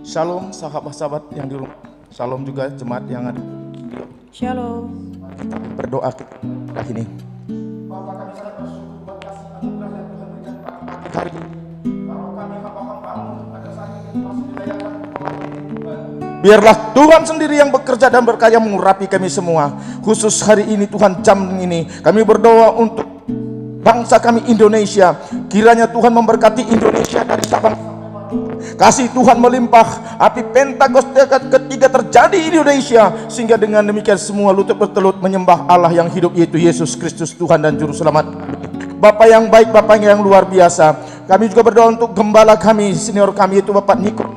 Shalom sahabat-sahabat yang di rumah. Shalom juga jemaat yang ada. Shalom. Kita berdoa ini. Hari ini. Biarlah Tuhan sendiri yang bekerja dan berkarya mengurapi kami semua. Khusus hari ini Tuhan, jam ini kami berdoa untuk bangsa kami Indonesia. Kiranya Tuhan memberkati Indonesia dari Sabang. Kasih Tuhan melimpah, api Pentakosta ketiga terjadi di Indonesia, sehingga dengan demikian semua lutut bertelut menyembah Allah yang hidup, yaitu Yesus Kristus Tuhan dan Juru Selamat. Bapak yang baik, Bapak yang luar biasa, kami juga berdoa untuk gembala kami, senior kami, yaitu Bapak Niko,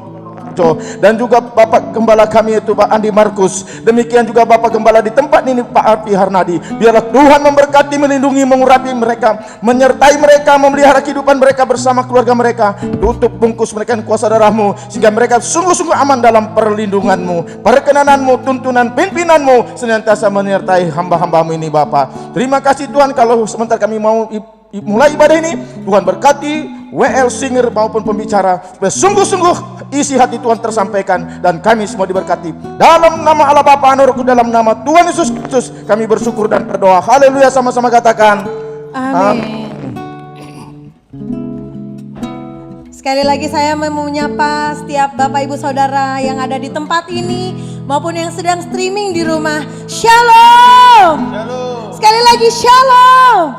dan juga Bapak Gembala kami yaitu Pak Andi Markus. Demikian juga Bapak Gembala di tempat ini Pak Arfi Harnadi. Biarlah Tuhan memberkati, melindungi, mengurapi mereka, menyertai mereka, memelihara kehidupan mereka bersama keluarga mereka. Tutup bungkus mereka dengan kuasa darah-Mu, sehingga mereka sungguh-sungguh aman dalam perlindungan-Mu, perkenanan-Mu, tuntunan pimpinanmu senantiasa menyertai hamba-hamba-Mu ini Bapak. Terima kasih Tuhan, kalau sebentar kami mau mulai ibadah ini, Tuhan berkati WL singer maupun pembicara, supaya sungguh-sungguh isi hati Tuhan tersampaikan dan kami semua diberkati. Dalam nama Allah Bapa, Anak, Roh Kudus, dalam nama Tuhan Yesus Kristus kami bersyukur dan berdoa. Haleluya, sama-sama katakan Amin. Sekali lagi saya mau menyapa setiap Bapak Ibu Saudara yang ada di tempat ini maupun yang sedang streaming di rumah. Shalom. Sekali lagi shalom.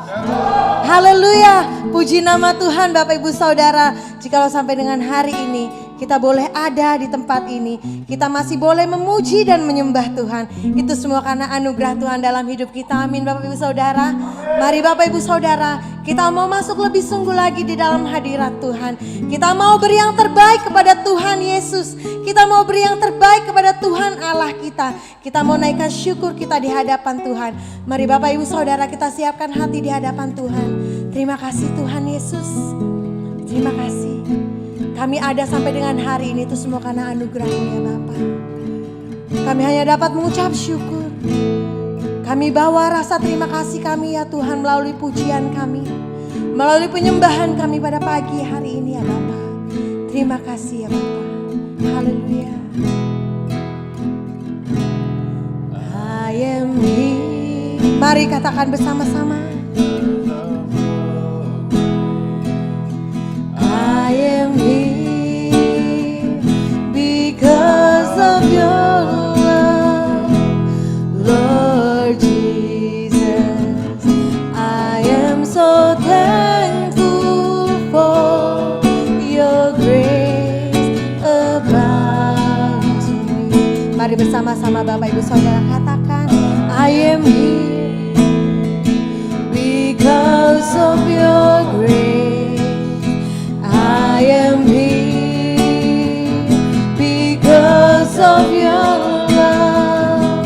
Haleluya. Puji nama Tuhan Bapak Ibu Saudara. Jikalau sampai dengan hari ini kita boleh ada di tempat ini, kita masih boleh memuji dan menyembah Tuhan. Itu semua karena anugerah Tuhan dalam hidup kita. Amin Bapak Ibu Saudara. Mari Bapak Ibu Saudara, kita mau masuk lebih sungguh lagi di dalam hadirat Tuhan. Kita mau beri yang terbaik kepada Tuhan Yesus. Kita mau beri yang terbaik kepada Tuhan Allah kita. Kita mau naikkan syukur kita di hadapan Tuhan. Mari Bapak Ibu Saudara, kita siapkan hati di hadapan Tuhan. Terima kasih Tuhan Yesus. Terima kasih. Kami ada sampai dengan hari ini itu semua karena anugerah-Mu ya Bapa. Kami hanya dapat mengucap syukur. Kami bawa rasa terima kasih kami ya Tuhan melalui pujian kami, melalui penyembahan kami pada pagi hari ini ya Bapa. Terima kasih ya Bapa. Haleluya. I am here. Mari katakan bersama-sama. I am here because of your love, Lord Jesus. I am so thankful for your grace abounds to me. Mari bersama-sama Bapak Ibu Saudara katakan, I am here because of your grace. I am here because of your love,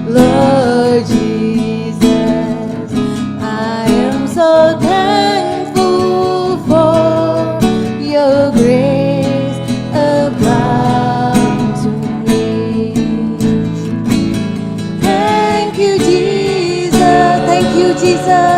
Lord Jesus. I am so thankful for your grace abounds to me. Thank you, Jesus. Thank you, Jesus.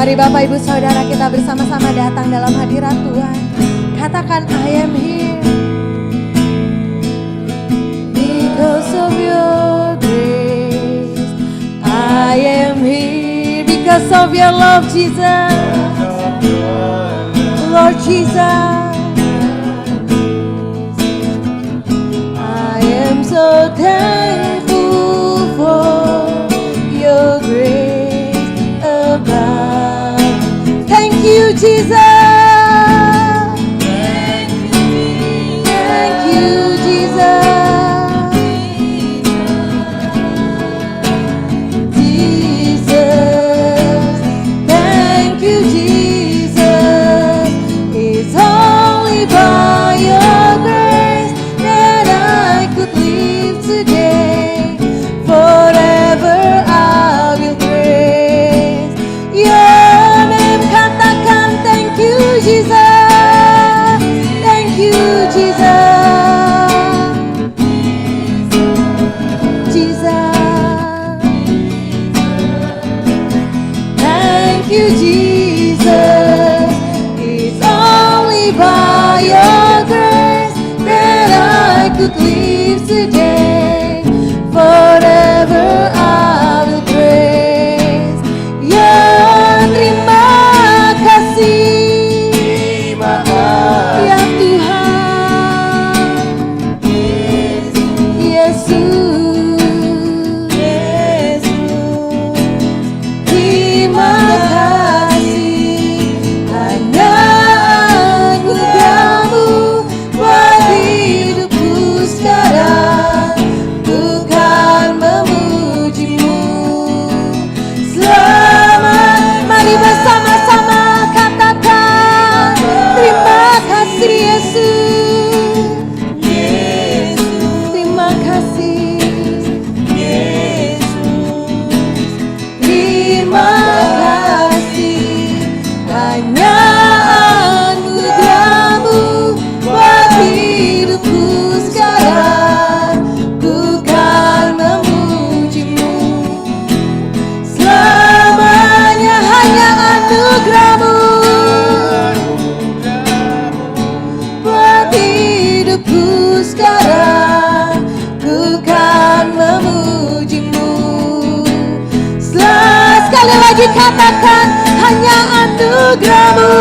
Mari Bapak Ibu Saudara kita bersama-sama datang dalam hadirat Tuhan. Katakan I am here because of your grace. I am here because of your love, Jesus. Lord Jesus. I am so thankful for your grace. Jesus. Thank you, Jesus. Jesus. Thank you, Jesus. It's only by your grace that I could live today. Forever I will praise your name. Katakan thank you, Jesus. Thank you, Jesus. Jesus. Thank you, Jesus. It's only by your grace that I could live today. Forever I will praise. Ya, terima kasih. Ya Tuhan. Yesus. Terima kasih. Hanya anugerah-Mu buat hidupku sekarang. Bukan memuji-Mu selamat. Mari bersama-sama katakan terima kasih Yesus. Terima kasih. Terima kasih. Hanya anugerah-Mu buat hidupku sekarang. Bukan memuji-Mu selamanya. Hanya anugerah-Mu buat hidupku sekarang. Bukan memuji-Mu. Sekali lagi katakan hanya anugerah-Mu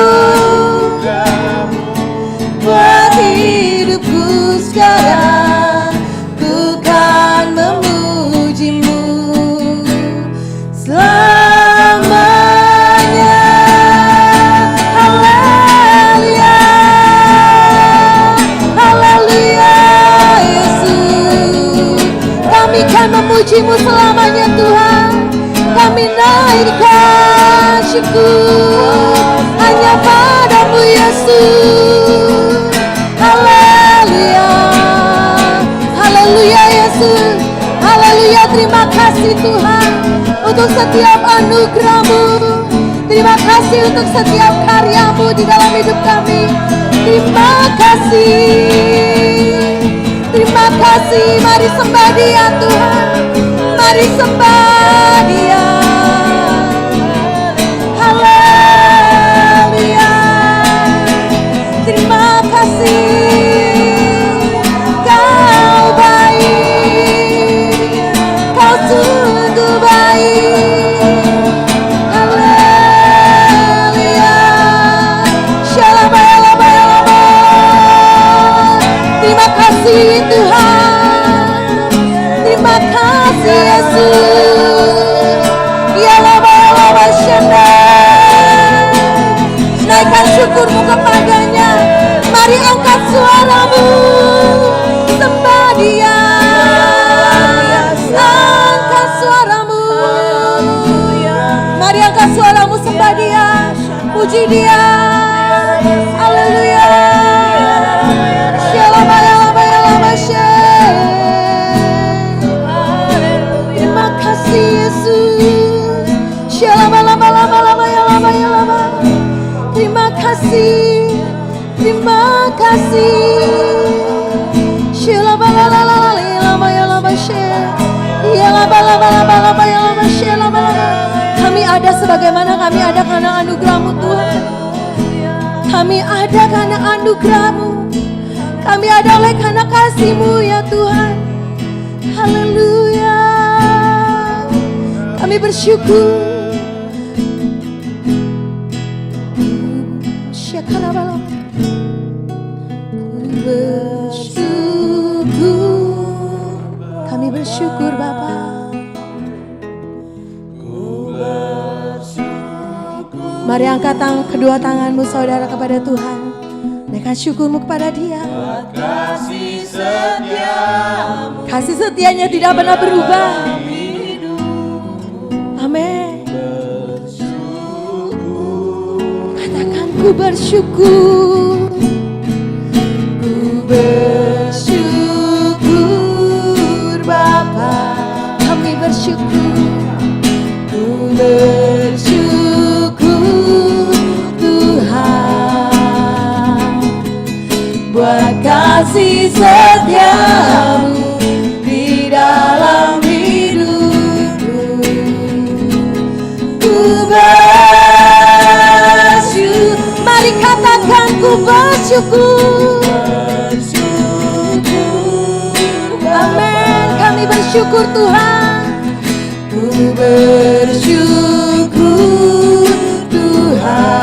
buat hidupku sekarang. Bukan memuji-Mu selamanya. Haleluya. Haleluya Yesus. Kami kan memuji-Mu selamanya Tuhan. Kami naikkan syukur hanya padamu Yesus. Haleluya. Haleluya Yesus. Haleluya. Terima kasih Tuhan untuk setiap anugerah-Mu. Terima kasih untuk setiap karya-Mu di dalam hidup kami. Terima kasih. Terima kasih. Mari sembah Dia Tuhan. Mari sembah Dia. Haleluya. Terima kasih. Kau baik. Kau sungguh baik. Haleluya. Shalom. Terima kasih Tuhan. Terima kasih Yesus. Ya lama syanda. Naikkan syukurmu kepadanya. Mari angkat suaramu. Sembah Dia. Angkat suaramu. Mari angkat suaramu sembah Dia. Puji Dia. Haleluya. Shalom. Terima kasih Yesus. Shalom. Terima kasih. Terima kasih. Shalom. Kami ada sebagaimana kami ada karena anugerah-Mu Tuhan. Kami ada karena anugerah-Mu. Kami ada oleh karena kasih-Mu ya Tuhan. Haleluya. Kami bersyukur. Kami bersyukur Bapa. Mari angkat kedua tanganmu saudara kepada Tuhan. Naikkan syukurmu kepada Dia. Kasih setiamu, Kasih setianya tidak pernah berubah. Amin. Katakan ku bersyukur. Ku bersyukur Bapa. Kami bersyukur. Ku bersyukur Tuhan buat kasih setiamu di dalam hidupku. Ku bersyukur. Mari katakan ku bersyukur. Amin. Kami bersyukur Tuhan. Ku bersyukur Tuhan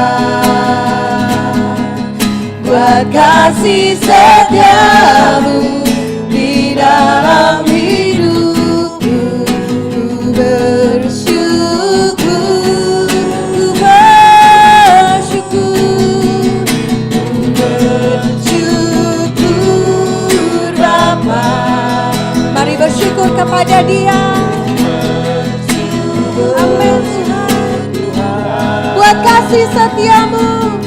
buat kasih setiamu di dalam hidupku. Ku bersyukur, ku bersyukur, ku bersyukur Bapa. Mari bersyukur kepada Dia. Amin Tuhan. Buat kasih setiamu,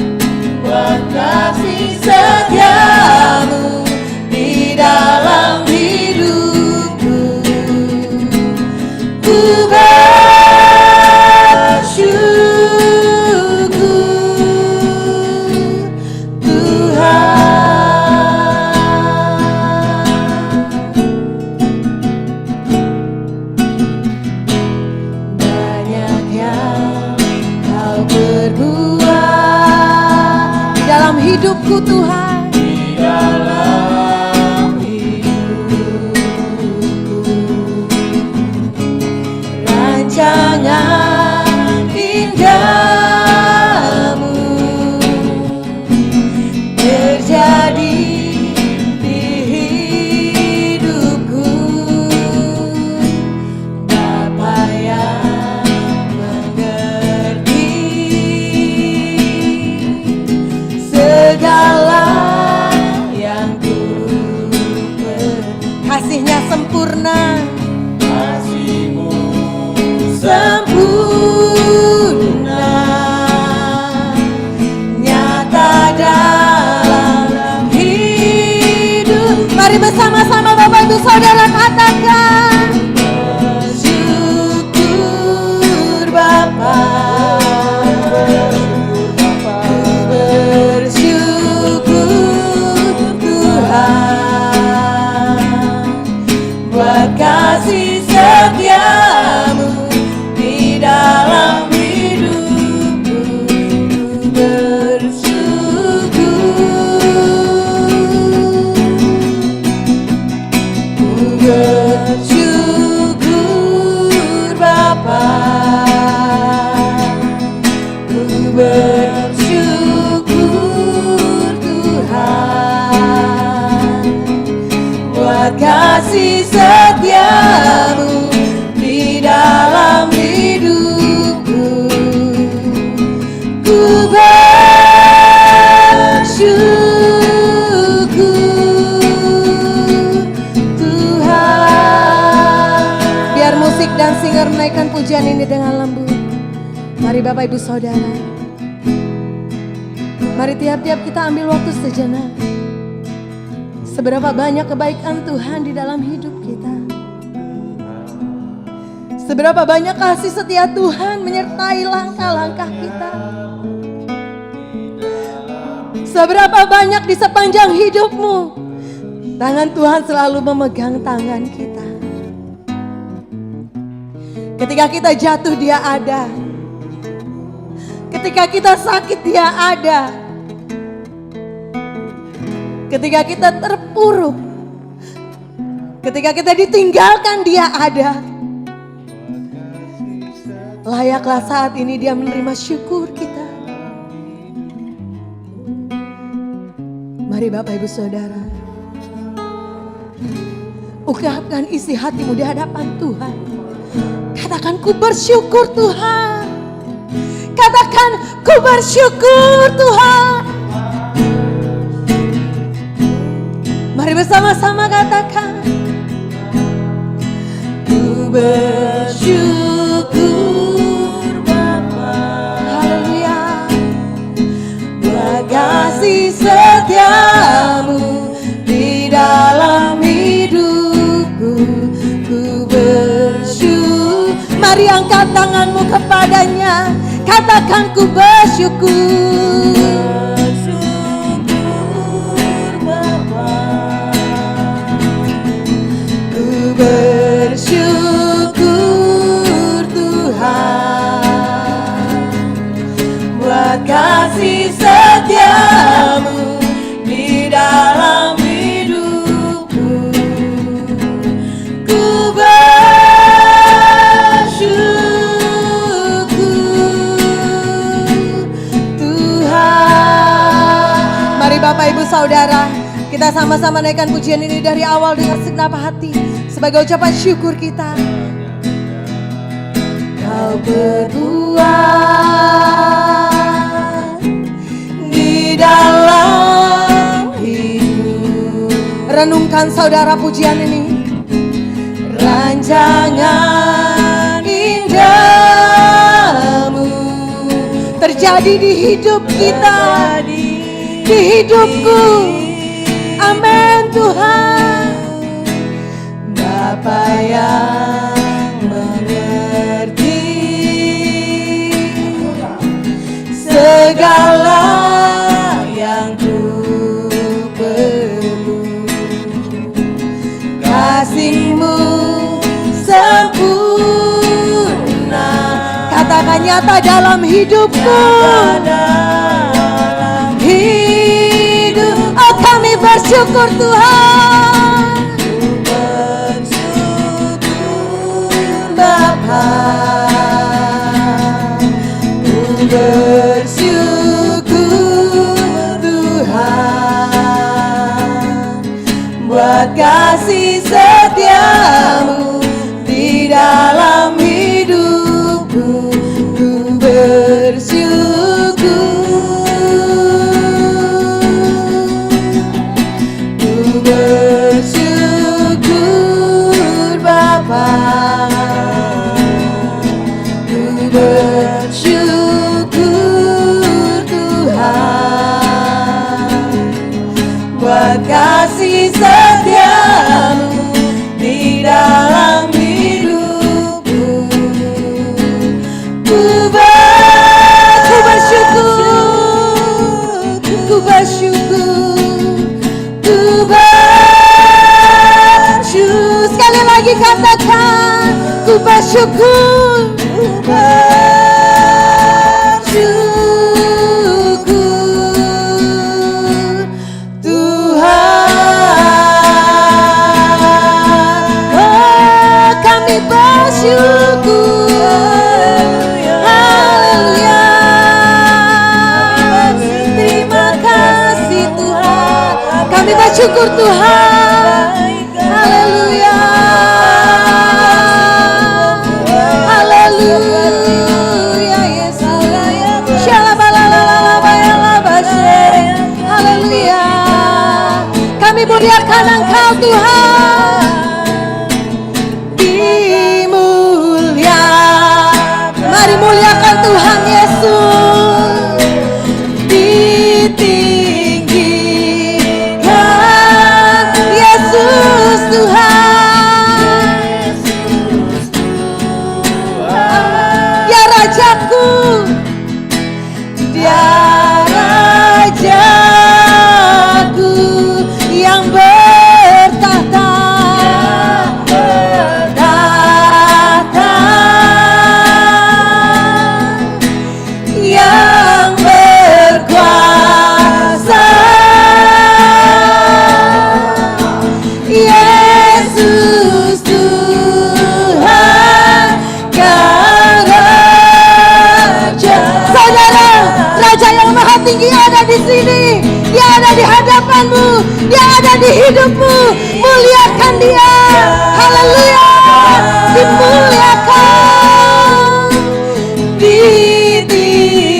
buat kasih setiamu di dalam hidupku. Ku bersyukur Tuhan. Banyak yang Kau berbuat di dalam hidupku Tuhan. di dalam hidupku. Rancangan indahmu terjadi di hidupku. Bapa yang mengerti segala yang ku kasihnya sempurna. Kasih-Mu Sempurna nyata dalam hidup. Mari bersama-sama Bapak Ibu Saudara katakan bersyukur Bapa. Bersyukur Tuhan buat kasih setiamu di dalam hidupku. Bersyukur Bapa. Ku bersyukur Tuhan buat kasih setiamu di dalam hidupku. Ku bersyukur Tuhan. Biar musik dan singer menaikkan pujian ini dengan lembut. Mari Bapak Ibu Saudara, mari tiap-tiap kita ambil waktu sejenak. Seberapa banyak kebaikan Tuhan di dalam hidup kita. Seberapa banyak kasih setia Tuhan menyertai langkah-langkah kita. Seberapa banyak di sepanjang hidupmu tangan Tuhan selalu memegang tangan kita. Ketika kita jatuh Dia ada. Ketika kita sakit Dia ada. Ketika kita terpuruk, ketika kita ditinggalkan Dia ada. Layaklah saat ini Dia menerima syukur kita. Mari Bapak Ibu Saudara, ungkapkan isi hatimu di hadapan Tuhan. Katakan ku bersyukur Tuhan. katakan, ku bersyukur Tuhan. Mari bersama-sama katakan, ku bersyukur Bapa. Haleluya. Buat kasih setiamu di dalam hidupku, ku bersyukur. Mari angkat tanganmu kepadanya, katakan ku bersyukur. Bersyukur Tuhan buat kasih setiamu di dalam hidupku, ku bersyukur Tuhan. Mari Bapak Ibu Saudara, kita sama-sama naikkan pujian ini dari awal dengan segenap hati sebagai ucapan syukur kita. Kau berbuat di dalam hidup. Renungkan saudara pujian ini. Rancangan indahmu terjadi di hidup kita, di hidupku. Amin Tuhan. Bapa yang mengerti segala yang ku perlu, kasih-Mu sempurna. Katakan nyata dalam hidupku, hidup. Oh kami bersyukur Tuhan. Ku bersyukur Tuhan buat kasih setiamu di dalam hidupku. Ku bersyukur Bapa. Bersyukur Tuhan buat kasih setiamu di dalam hidupku. Ku bersyukur, ku bersyukur, ku bersyukur. Sekali lagi katakan, ku bersyukur. Bersyukur Tuhan. Oh kami bersyukur. Haleluya. Terima kasih Tuhan. Kami bersyukur Tuhan. Haleluya. Haleluya Yesus. Haleluya. Kami muliakan Engkau Tuhan. Dimulia. Mari muliakan Tuhan Yesus. Ditinggikan Yesus Tuhan. Ya Rajaku, Dia Rajaku yang bertahta, yang berkuasa. Yesus Tuhan Kau Raja. Saudara, Raja yang Maha Tinggi ada di sini. Dia ada di hadapanmu, Dia ada di hidupmu. Muliakan Dia. Haleluya. Dimuliakan. Ditinggikan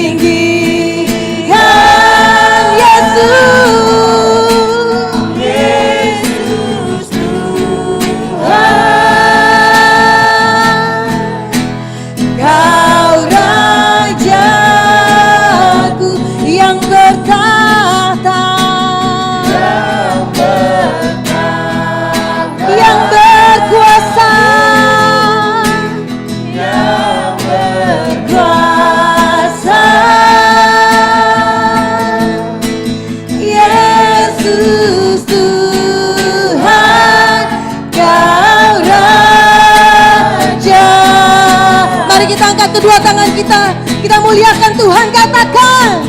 kita muliakan Tuhan, katakan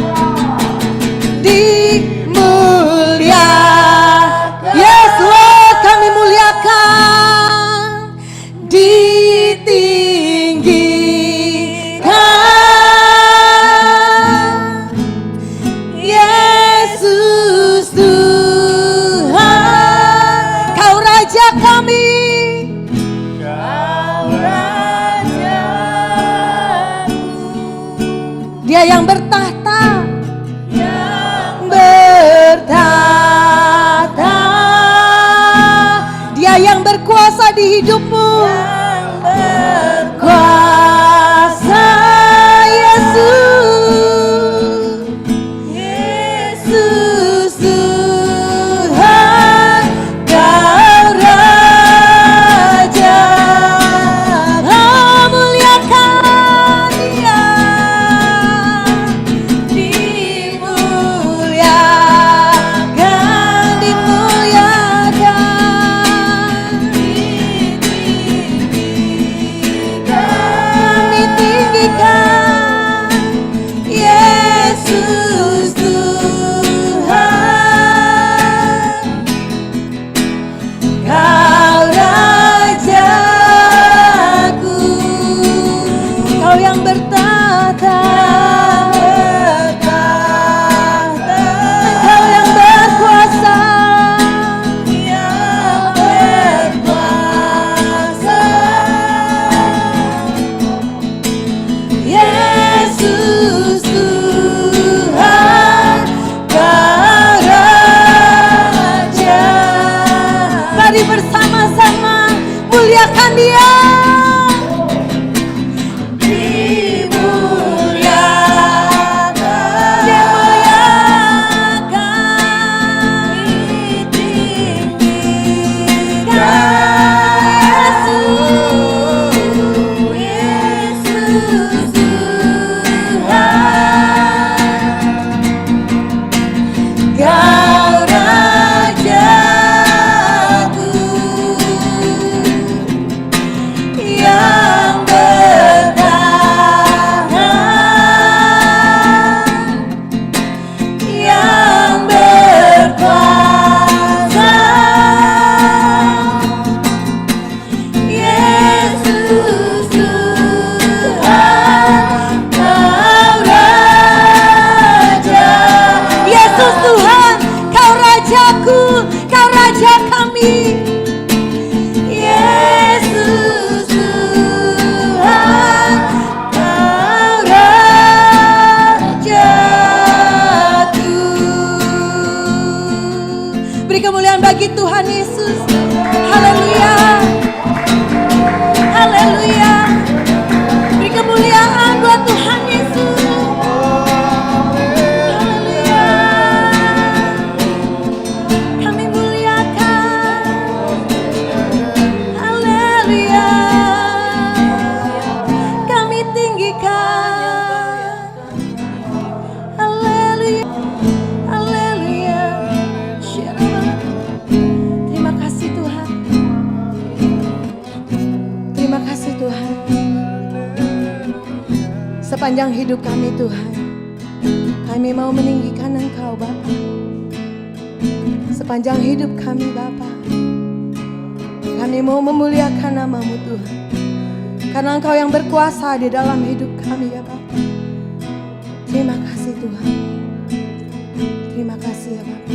dimuliakan. Yes Lord, kami muliakan, ditinggikan. Yesus Tuhan, Kau Raja kami. Dia yang bertahta, Dia yang berkuasa di hidupmu, berkuasa. Yesus Tuhan, Kau Raja. Muliakan Dia, kami tinggikan. Yesus Tuhan, Kau Rajaku, Kau yang bertahta, Kau yang berkuasa, Yesus Tuhan, Kau Raja. Mari bersama-sama muliakan Dia. Kau Raja kami. Yesus Tuhan, Kau Rajaku. Beri kemuliaan bagi Tuhan Yesus. Haleluya, haleluya. Beri kemuliaan buat Tuhan Yesus. Sepanjang hidup kami Tuhan, kami mau meninggikan Engkau Bapa. Sepanjang hidup kami Bapa, kami mau memuliakan nama-Mu Tuhan. Karena Engkau yang berkuasa di dalam hidup kami ya Bapa. Terima kasih Tuhan. Terima kasih ya Bapa.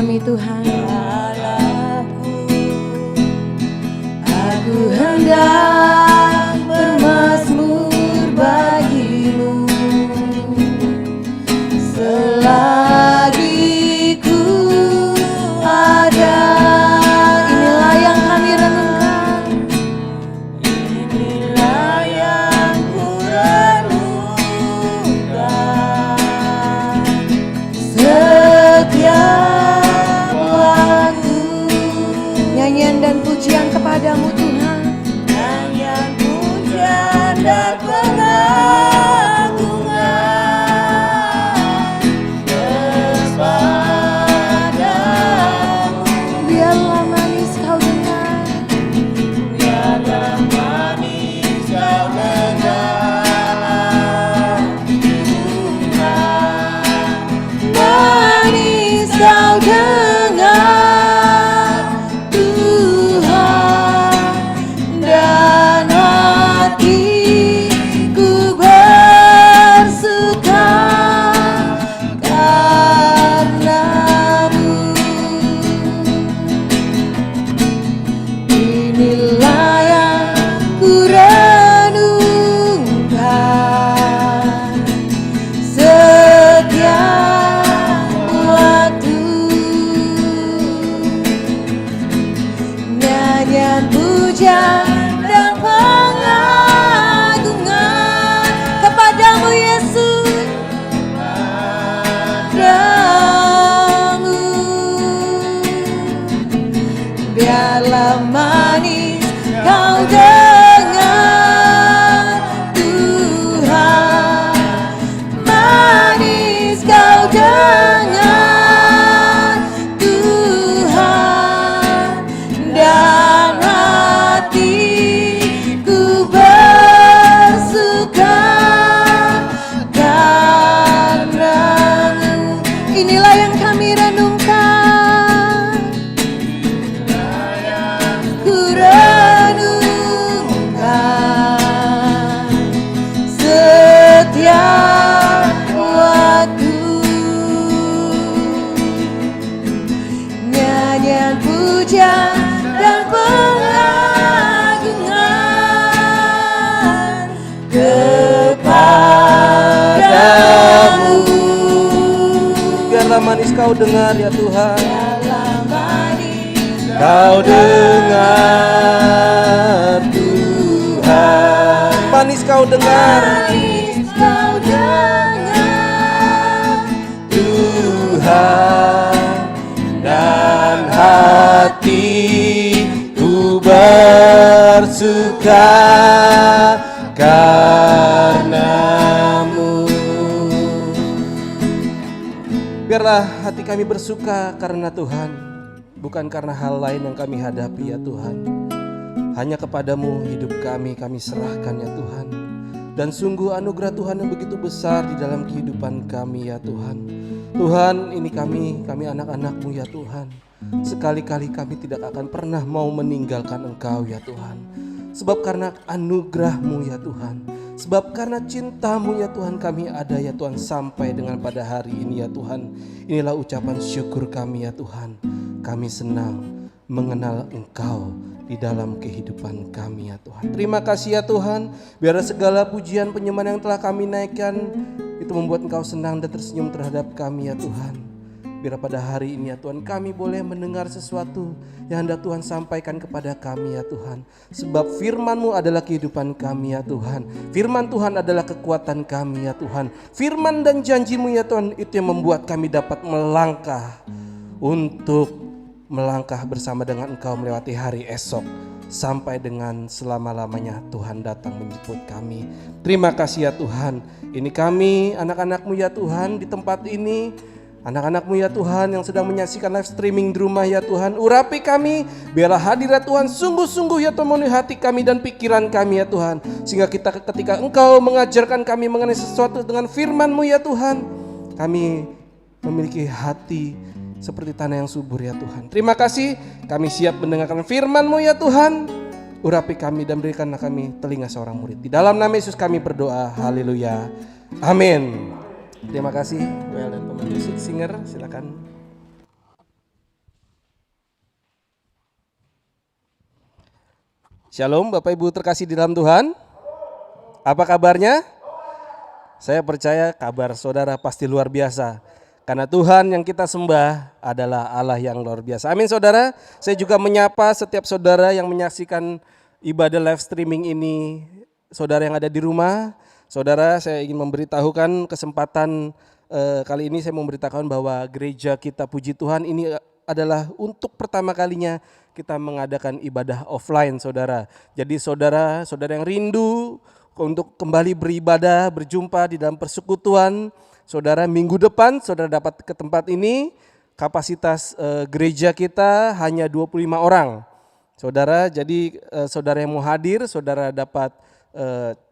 kami Tuhan. Aku hendak bermazmur bagimu selagi ku ada. Inilah yang kami renungkan. Inilah yang ku renungkan. Setiap waktu nyanyian dan pujian kepadamu Tuhan. Nyanyian pujian dan pengagungan kepadamu. Biarlah manis kau dengar. Biarlah manis kau dengar. Manis kau dengar Tuhan, dan hatiku bersuka karenamu. Inilah yang ku renungkan setiap waktu. Nyanyian pujian dan pengagungan kepadamu Yesus, kepadamu. Biarlah manis kau dengar Tuhan, manis kau dengar Tuhan, dan hatiku bersuka karenamu. Inilah yang kami renungkan. Ku renungkan setiap waktu. Nyanyian pujian dan pengagungan kepadamu. Biarlah manis kau dengar ya Tuhan. Biarlah manis Kau dengar Tuhan. Manis kau dengar manis kau dengar Tuhan, dan hatiku bersuka karenamu. Biarlah hati kami bersuka karena Tuhan, bukan karena hal lain yang kami hadapi ya Tuhan. Hanya kepadamu hidup kami serahkan ya Tuhan. Dan sungguh anugerah Tuhan yang begitu besar di dalam kehidupan kami ya Tuhan. Tuhan, ini kami anak-anak-Mu ya Tuhan. Sekali-kali kami tidak akan pernah mau meninggalkan Engkau ya Tuhan. Sebab karena anugerah-Mu ya Tuhan, sebab karena cinta-Mu ya Tuhan, kami ada ya Tuhan sampai dengan pada hari ini ya Tuhan. Inilah ucapan syukur kami ya Tuhan. Kami senang mengenal Engkau di dalam kehidupan kami ya Tuhan. Terima kasih ya Tuhan. Biar segala pujian penyembahan yang telah kami naikkan itu membuat Engkau senang dan tersenyum terhadap kami ya Tuhan. Biar pada hari ini ya Tuhan, kami boleh mendengar sesuatu yang hendak Tuhan sampaikan kepada kami ya Tuhan. Sebab firman-Mu adalah kehidupan kami ya Tuhan. Firman Tuhan adalah kekuatan kami ya Tuhan. Firman dan janji-Mu ya Tuhan, itu yang membuat kami dapat melangkah untuk melangkah bersama dengan Engkau melewati hari esok, sampai dengan selama-lamanya Tuhan datang menjemput kami. Terima kasih ya Tuhan. Ini kami anak-anak-Mu ya Tuhan di tempat ini, anak-anak-Mu ya Tuhan yang sedang menyaksikan live streaming di rumah ya Tuhan. Urapi kami, biarlah hadirat Tuhan sungguh-sungguh ya Tuhan memenuhi hati kami dan pikiran kami ya Tuhan. Sehingga kita ketika Engkau mengajarkan kami mengenai sesuatu dengan firman-Mu ya Tuhan, kami memiliki hati seperti tanah yang subur ya Tuhan. Terima kasih, kami siap mendengarkan firman-Mu ya Tuhan. Urapi kami dan berikanlah kami telinga seorang murid. Di dalam nama Yesus kami berdoa, haleluya, amin. Terima kasih, Well dan pemain musik, singer, silakan. Shalom Bapak Ibu terkasih di dalam Tuhan. Apa kabarnya? Saya percaya kabar saudara pasti luar biasa. Karena Tuhan yang kita sembah adalah Allah yang luar biasa. Amin saudara. Saya juga menyapa setiap saudara yang menyaksikan ibadah live streaming ini. Saudara yang ada di rumah. Saudara, saya ingin memberitahukan kesempatan kali ini saya memberitakan bahwa gereja kita puji Tuhan ini adalah untuk pertama kalinya kita mengadakan ibadah offline saudara. Jadi saudara yang rindu untuk kembali beribadah, berjumpa di dalam persekutuan, saudara minggu depan saudara dapat ke tempat ini. Kapasitas gereja kita hanya 25 orang. Saudara, jadi saudara yang mau hadir, saudara dapat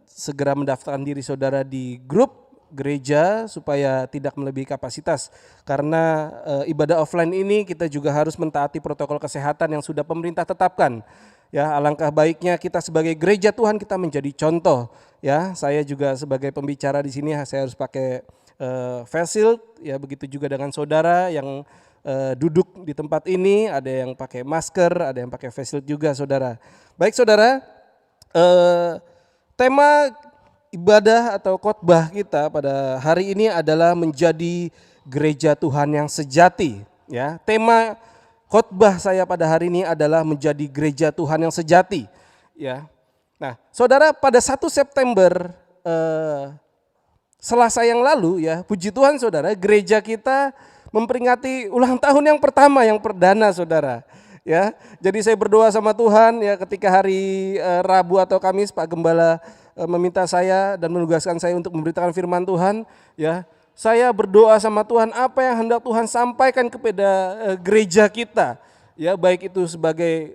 segera mendaftarkan diri saudara di grup gereja supaya tidak melebihi kapasitas. Karena ibadah offline ini kita juga harus mentaati protokol kesehatan yang sudah pemerintah tetapkan. Ya, alangkah baiknya kita sebagai gereja Tuhan kita menjadi contoh. Ya, saya juga sebagai pembicara di sini saya harus pakai face shield. Ya, begitu juga dengan saudara yang duduk di tempat ini, ada yang pakai masker, ada yang pakai face shield juga saudara. Baik saudara, tema ibadah atau khotbah kita pada hari ini adalah menjadi gereja Tuhan yang sejati. Ya, tema khotbah saya pada hari ini adalah menjadi gereja Tuhan yang sejati. Ya, nah, saudara pada 1 September Selasa yang lalu ya, puji Tuhan saudara, gereja kita memperingati ulang tahun yang pertama yang perdana saudara. Ya, jadi saya berdoa sama Tuhan ya ketika hari Rabu atau Kamis Pak Gembala meminta saya dan menugaskan saya untuk memberitakan firman Tuhan, ya. Saya berdoa sama Tuhan apa yang hendak Tuhan sampaikan kepada gereja kita. Ya, baik itu sebagai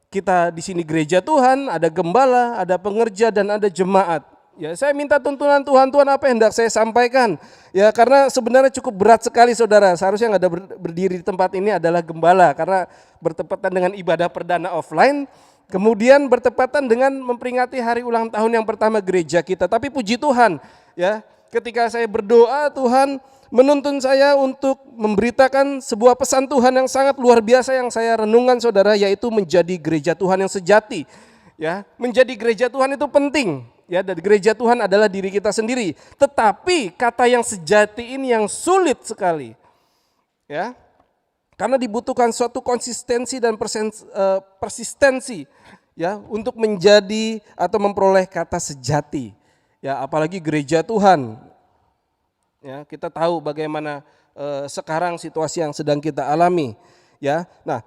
kita di sini gereja Tuhan, ada gembala, ada pengerja dan ada jemaat. Ya, saya minta tuntunan Tuhan, Tuhan apa yang hendak saya sampaikan. Ya, karena sebenarnya cukup berat sekali saudara. Seharusnya yang ada berdiri di tempat ini adalah gembala karena bertepatan dengan ibadah perdana offline. Kemudian bertepatan dengan memperingati hari ulang tahun yang pertama gereja kita. Tapi puji Tuhan, ya, ketika saya berdoa Tuhan menuntun saya untuk memberitakan sebuah pesan Tuhan yang sangat luar biasa yang saya renungkan saudara, yaitu menjadi gereja Tuhan yang sejati. Ya, menjadi gereja Tuhan itu penting. Ya, dan gereja Tuhan adalah diri kita sendiri. Tetapi kata yang sejati ini yang sulit sekali. Ya. Karena dibutuhkan suatu konsistensi dan persistensi ya untuk menjadi atau memperoleh kata sejati. Ya, apalagi gereja Tuhan. Ya, kita tahu bagaimana sekarang situasi yang sedang kita alami, ya. Nah,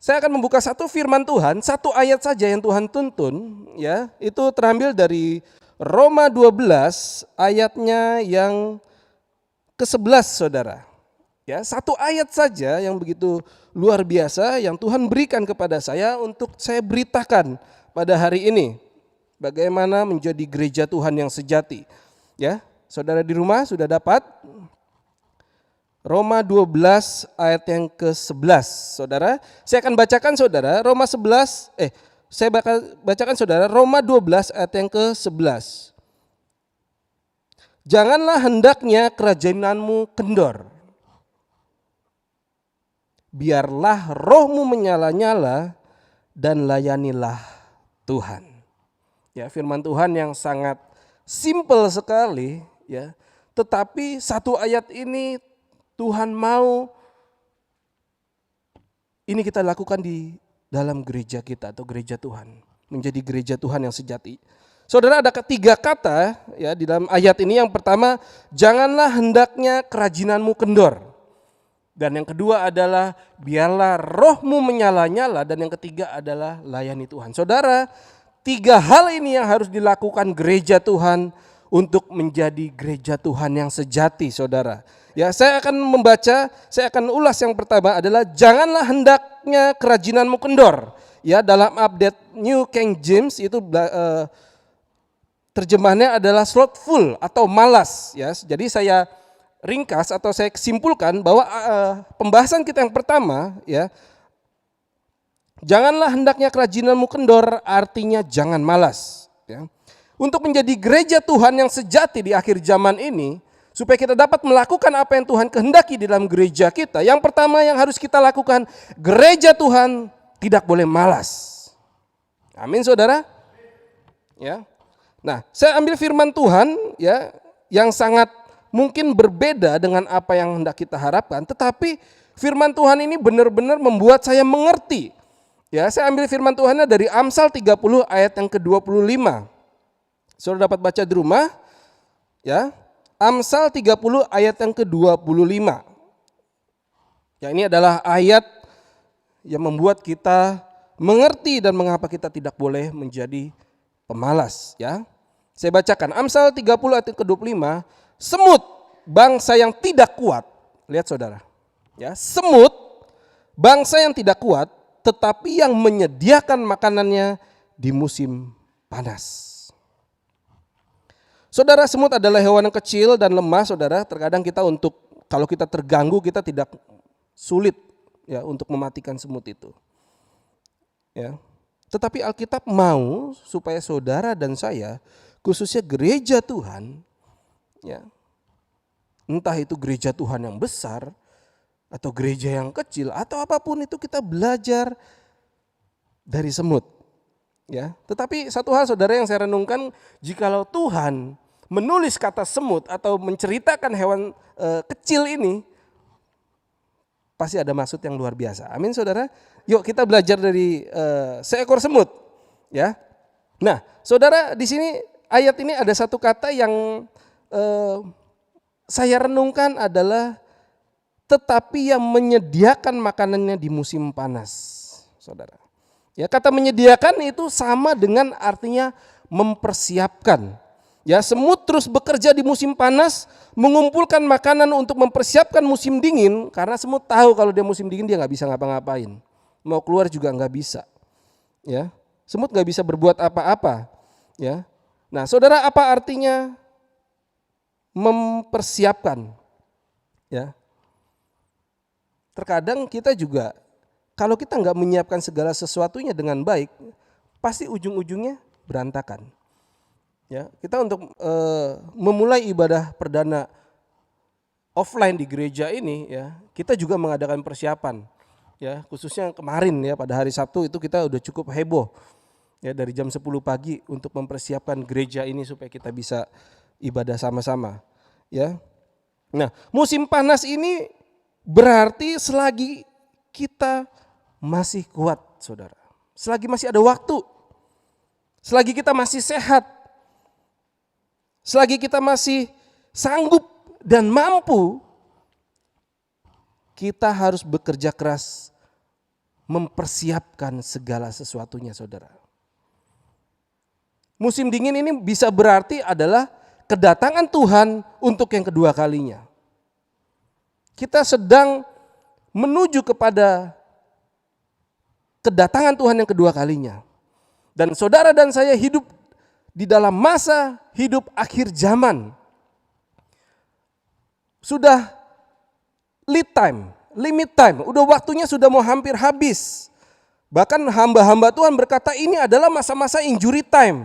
saya akan membuka satu firman Tuhan, satu ayat saja yang Tuhan tuntun, ya. Itu terambil dari Roma 12 ayatnya yang ke-11 saudara. Ya, satu ayat saja yang begitu luar biasa yang Tuhan berikan kepada saya untuk saya beritakan pada hari ini. Bagaimana menjadi gereja Tuhan yang sejati. Ya, saudara di rumah sudah dapat? Roma 12 ayat yang ke-11. Saudara, saya akan bacakan saudara Roma 11 saya bacakan saudara Roma 12 ayat yang ke-11. Janganlah hendaknya kerajananmu kendor. Biarlah rohmu menyala-nyala dan layanilah Tuhan. Ya, firman Tuhan yang sangat simpel sekali ya. Tetapi satu ayat ini Tuhan mau ini kita lakukan di dalam gereja kita atau gereja Tuhan, menjadi gereja Tuhan yang sejati. Saudara, ada ketiga kata ya di dalam ayat ini. Yang pertama, janganlah hendaknya kerajinanmu kendor. Dan yang kedua adalah biarlah rohmu menyala-nyala. Dan yang ketiga adalah layani Tuhan. Saudara, tiga hal ini yang harus dilakukan gereja Tuhan untuk menjadi gereja Tuhan yang sejati saudara. Ya, saya akan membaca, saya akan ulas yang pertama adalah janganlah hendaknya kerajinanmu kendor. Ya, dalam update New King James itu terjemahannya adalah slothful atau malas. Ya, jadi saya ringkas atau saya simpulkan bahwa pembahasan kita yang pertama ya, janganlah hendaknya kerajinanmu kendor artinya jangan malas ya. Untuk menjadi gereja Tuhan yang sejati di akhir zaman ini, supaya kita dapat melakukan apa yang Tuhan kehendaki di dalam gereja kita, yang pertama yang harus kita lakukan, gereja Tuhan tidak boleh malas. Amin saudara. Ya. Nah, saya ambil firman Tuhan ya yang sangat mungkin berbeda dengan apa yang hendak kita harapkan, tetapi firman Tuhan ini benar-benar membuat saya mengerti. Ya, saya ambil firman Tuhannya dari Amsal 30 ayat yang ke-25. Saudara dapat baca di rumah. Ya. Amsal 30 ayat yang ke-25. Ya, ini adalah ayat yang membuat kita mengerti dan mengapa kita tidak boleh menjadi pemalas, ya. Saya bacakan Amsal 30 ayat yang ke-25, semut bangsa yang tidak kuat. Lihat saudara. Ya, semut bangsa yang tidak kuat tetapi yang menyediakan makanannya di musim panas. Saudara, semut adalah hewan yang kecil dan lemah, saudara. Terkadang kita kalau kita terganggu kita tidak sulit ya untuk mematikan semut itu. Ya. Tetapi Alkitab mau supaya saudara dan saya, khususnya gereja Tuhan, ya, entah itu gereja Tuhan yang besar atau gereja yang kecil atau apapun itu, kita belajar dari semut. Ya, tetapi satu hal saudara yang saya renungkan, jikalau Tuhan menulis kata semut atau menceritakan hewan kecil ini, pasti ada maksud yang luar biasa. Amin saudara. Yuk kita belajar dari seekor semut. Ya. Nah saudara, di sini ayat ini ada satu kata yang saya renungkan adalah tetapi yang menyediakan makanannya di musim panas, saudara. Ya, kata menyediakan itu sama dengan artinya mempersiapkan. Ya, semut terus bekerja di musim panas, mengumpulkan makanan untuk mempersiapkan musim dingin, karena semut tahu kalau dia musim dingin dia nggak bisa ngapa-ngapain, mau keluar juga nggak bisa. Ya, semut nggak bisa berbuat apa-apa. Ya, nah saudara, apa artinya mempersiapkan? Ya. Terkadang kita juga kalau kita nggak menyiapkan segala sesuatunya dengan baik, pasti ujung-ujungnya berantakan. Ya, kita untuk memulai ibadah perdana offline di gereja ini, ya, kita juga mengadakan persiapan. Ya, khususnya kemarin ya pada hari Sabtu itu kita udah cukup heboh. Ya, dari jam 10 pagi untuk mempersiapkan gereja ini supaya kita bisa ibadah sama-sama. Ya. Nah, musim panas ini berarti selagi kita masih kuat, saudara. Selagi masih ada waktu. Selagi kita masih sehat. Selagi kita masih sanggup dan mampu, kita harus bekerja keras mempersiapkan segala sesuatunya, saudara. Musim dingin ini bisa berarti adalah kedatangan Tuhan untuk yang kedua kalinya. Kita sedang menuju kepada kedatangan Tuhan yang kedua kalinya. Dan saudara dan saya hidup di dalam masa hidup akhir zaman. Sudah limit time, udah waktunya sudah mau hampir habis. Bahkan hamba-hamba Tuhan berkata ini adalah masa-masa injury time.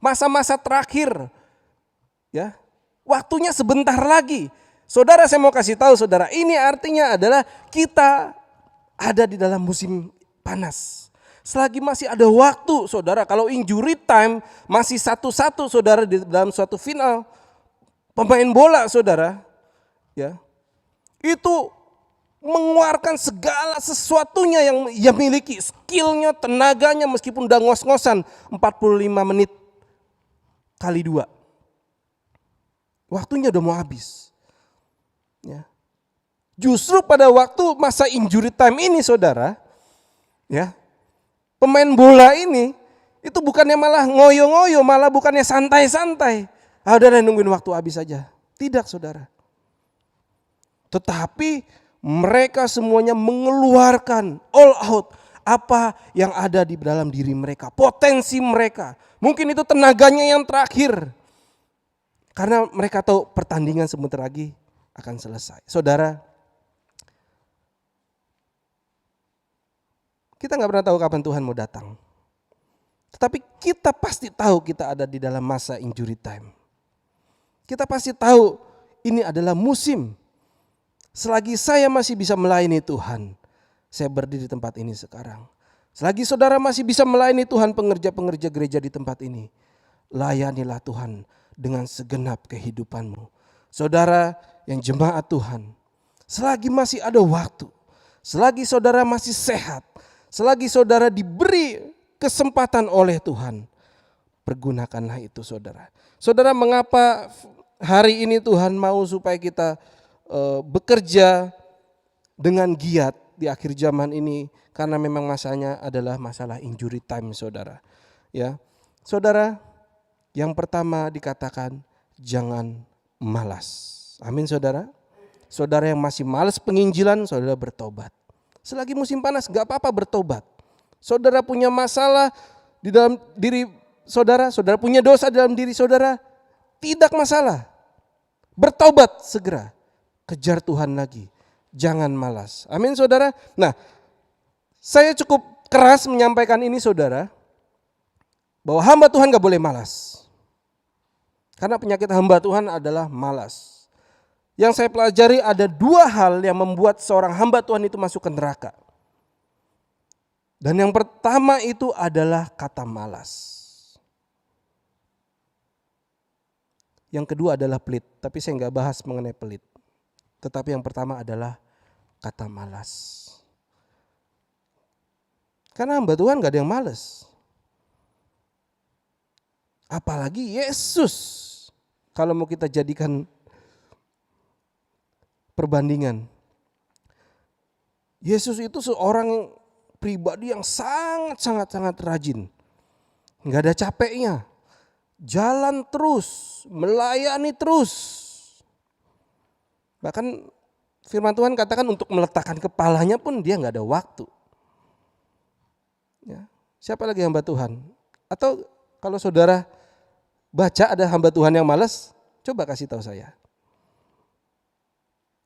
Masa-masa terakhir. Ya. Waktunya sebentar lagi. Saudara, saya mau kasih tahu saudara, ini artinya adalah kita ada di dalam musim panas. Selagi masih ada waktu, saudara, kalau injury time masih satu-satu saudara di dalam suatu final pemain bola, saudara, ya, itu mengeluarkan segala sesuatunya yang ia miliki, skillnya, tenaganya, meskipun udah ngos-ngosan 45 menit kali 2. Waktunya udah mau habis. Ya. Justru pada waktu masa injury time ini, saudara, ya, pemain bola ini itu bukannya malah ngoyo-ngoyo, malah bukannya santai-santai. Udah nungguin waktu habis aja. Tidak, saudara. Tetapi mereka semuanya mengeluarkan all out apa yang ada di dalam diri mereka, potensi mereka. Mungkin itu tenaganya yang terakhir. Karena mereka tahu pertandingan sebentar lagi akan selesai. Saudara, kita gak pernah tahu kapan Tuhan mau datang. Tetapi kita pasti tahu kita ada di dalam masa injury time. Kita pasti tahu ini adalah musim. Selagi saya masih bisa melayani Tuhan, saya berdiri di tempat ini sekarang. Selagi saudara masih bisa melayani Tuhan, pengerja-pengerja gereja di tempat ini, layanilah Tuhan dengan segenap kehidupanmu. Saudara yang jemaat Tuhan, selagi masih ada waktu, selagi saudara masih sehat, selagi saudara diberi kesempatan oleh Tuhan, pergunakanlah itu saudara. Saudara, mengapa hari ini Tuhan mau supaya kita bekerja dengan giat di akhir zaman ini? Karena memang masanya adalah masalah injury time saudara. Ya, saudara, yang pertama dikatakan jangan malas. Amin saudara. Saudara yang masih malas penginjilan, saudara bertobat. Selagi musim panas gak apa-apa bertobat. Saudara punya masalah di dalam diri saudara, saudara punya dosa dalam diri saudara, tidak masalah. Bertobat segera. Kejar Tuhan lagi. Jangan malas. Amin saudara. Nah, saya cukup keras menyampaikan ini saudara, bahwa hamba Tuhan gak boleh malas. Karena penyakit hamba Tuhan adalah malas. Yang saya pelajari ada dua hal yang membuat seorang hamba Tuhan itu masuk ke neraka. Dan yang pertama itu adalah kata malas. Yang kedua adalah pelit, tapi saya gak bahas mengenai pelit. Tetapi yang pertama adalah kata malas. Karena hamba Tuhan gak ada yang malas. Apalagi Yesus. Kalau mau kita jadikan perbandingan. Yesus itu seorang pribadi yang sangat rajin. Gak ada capeknya. Jalan terus, melayani terus. Bahkan firman Tuhan katakan untuk meletakkan kepalanya pun dia gak ada waktu. Ya. Siapa lagi hamba Tuhan? Atau kalau saudara baca ada hamba Tuhan yang malas, coba kasih tahu saya.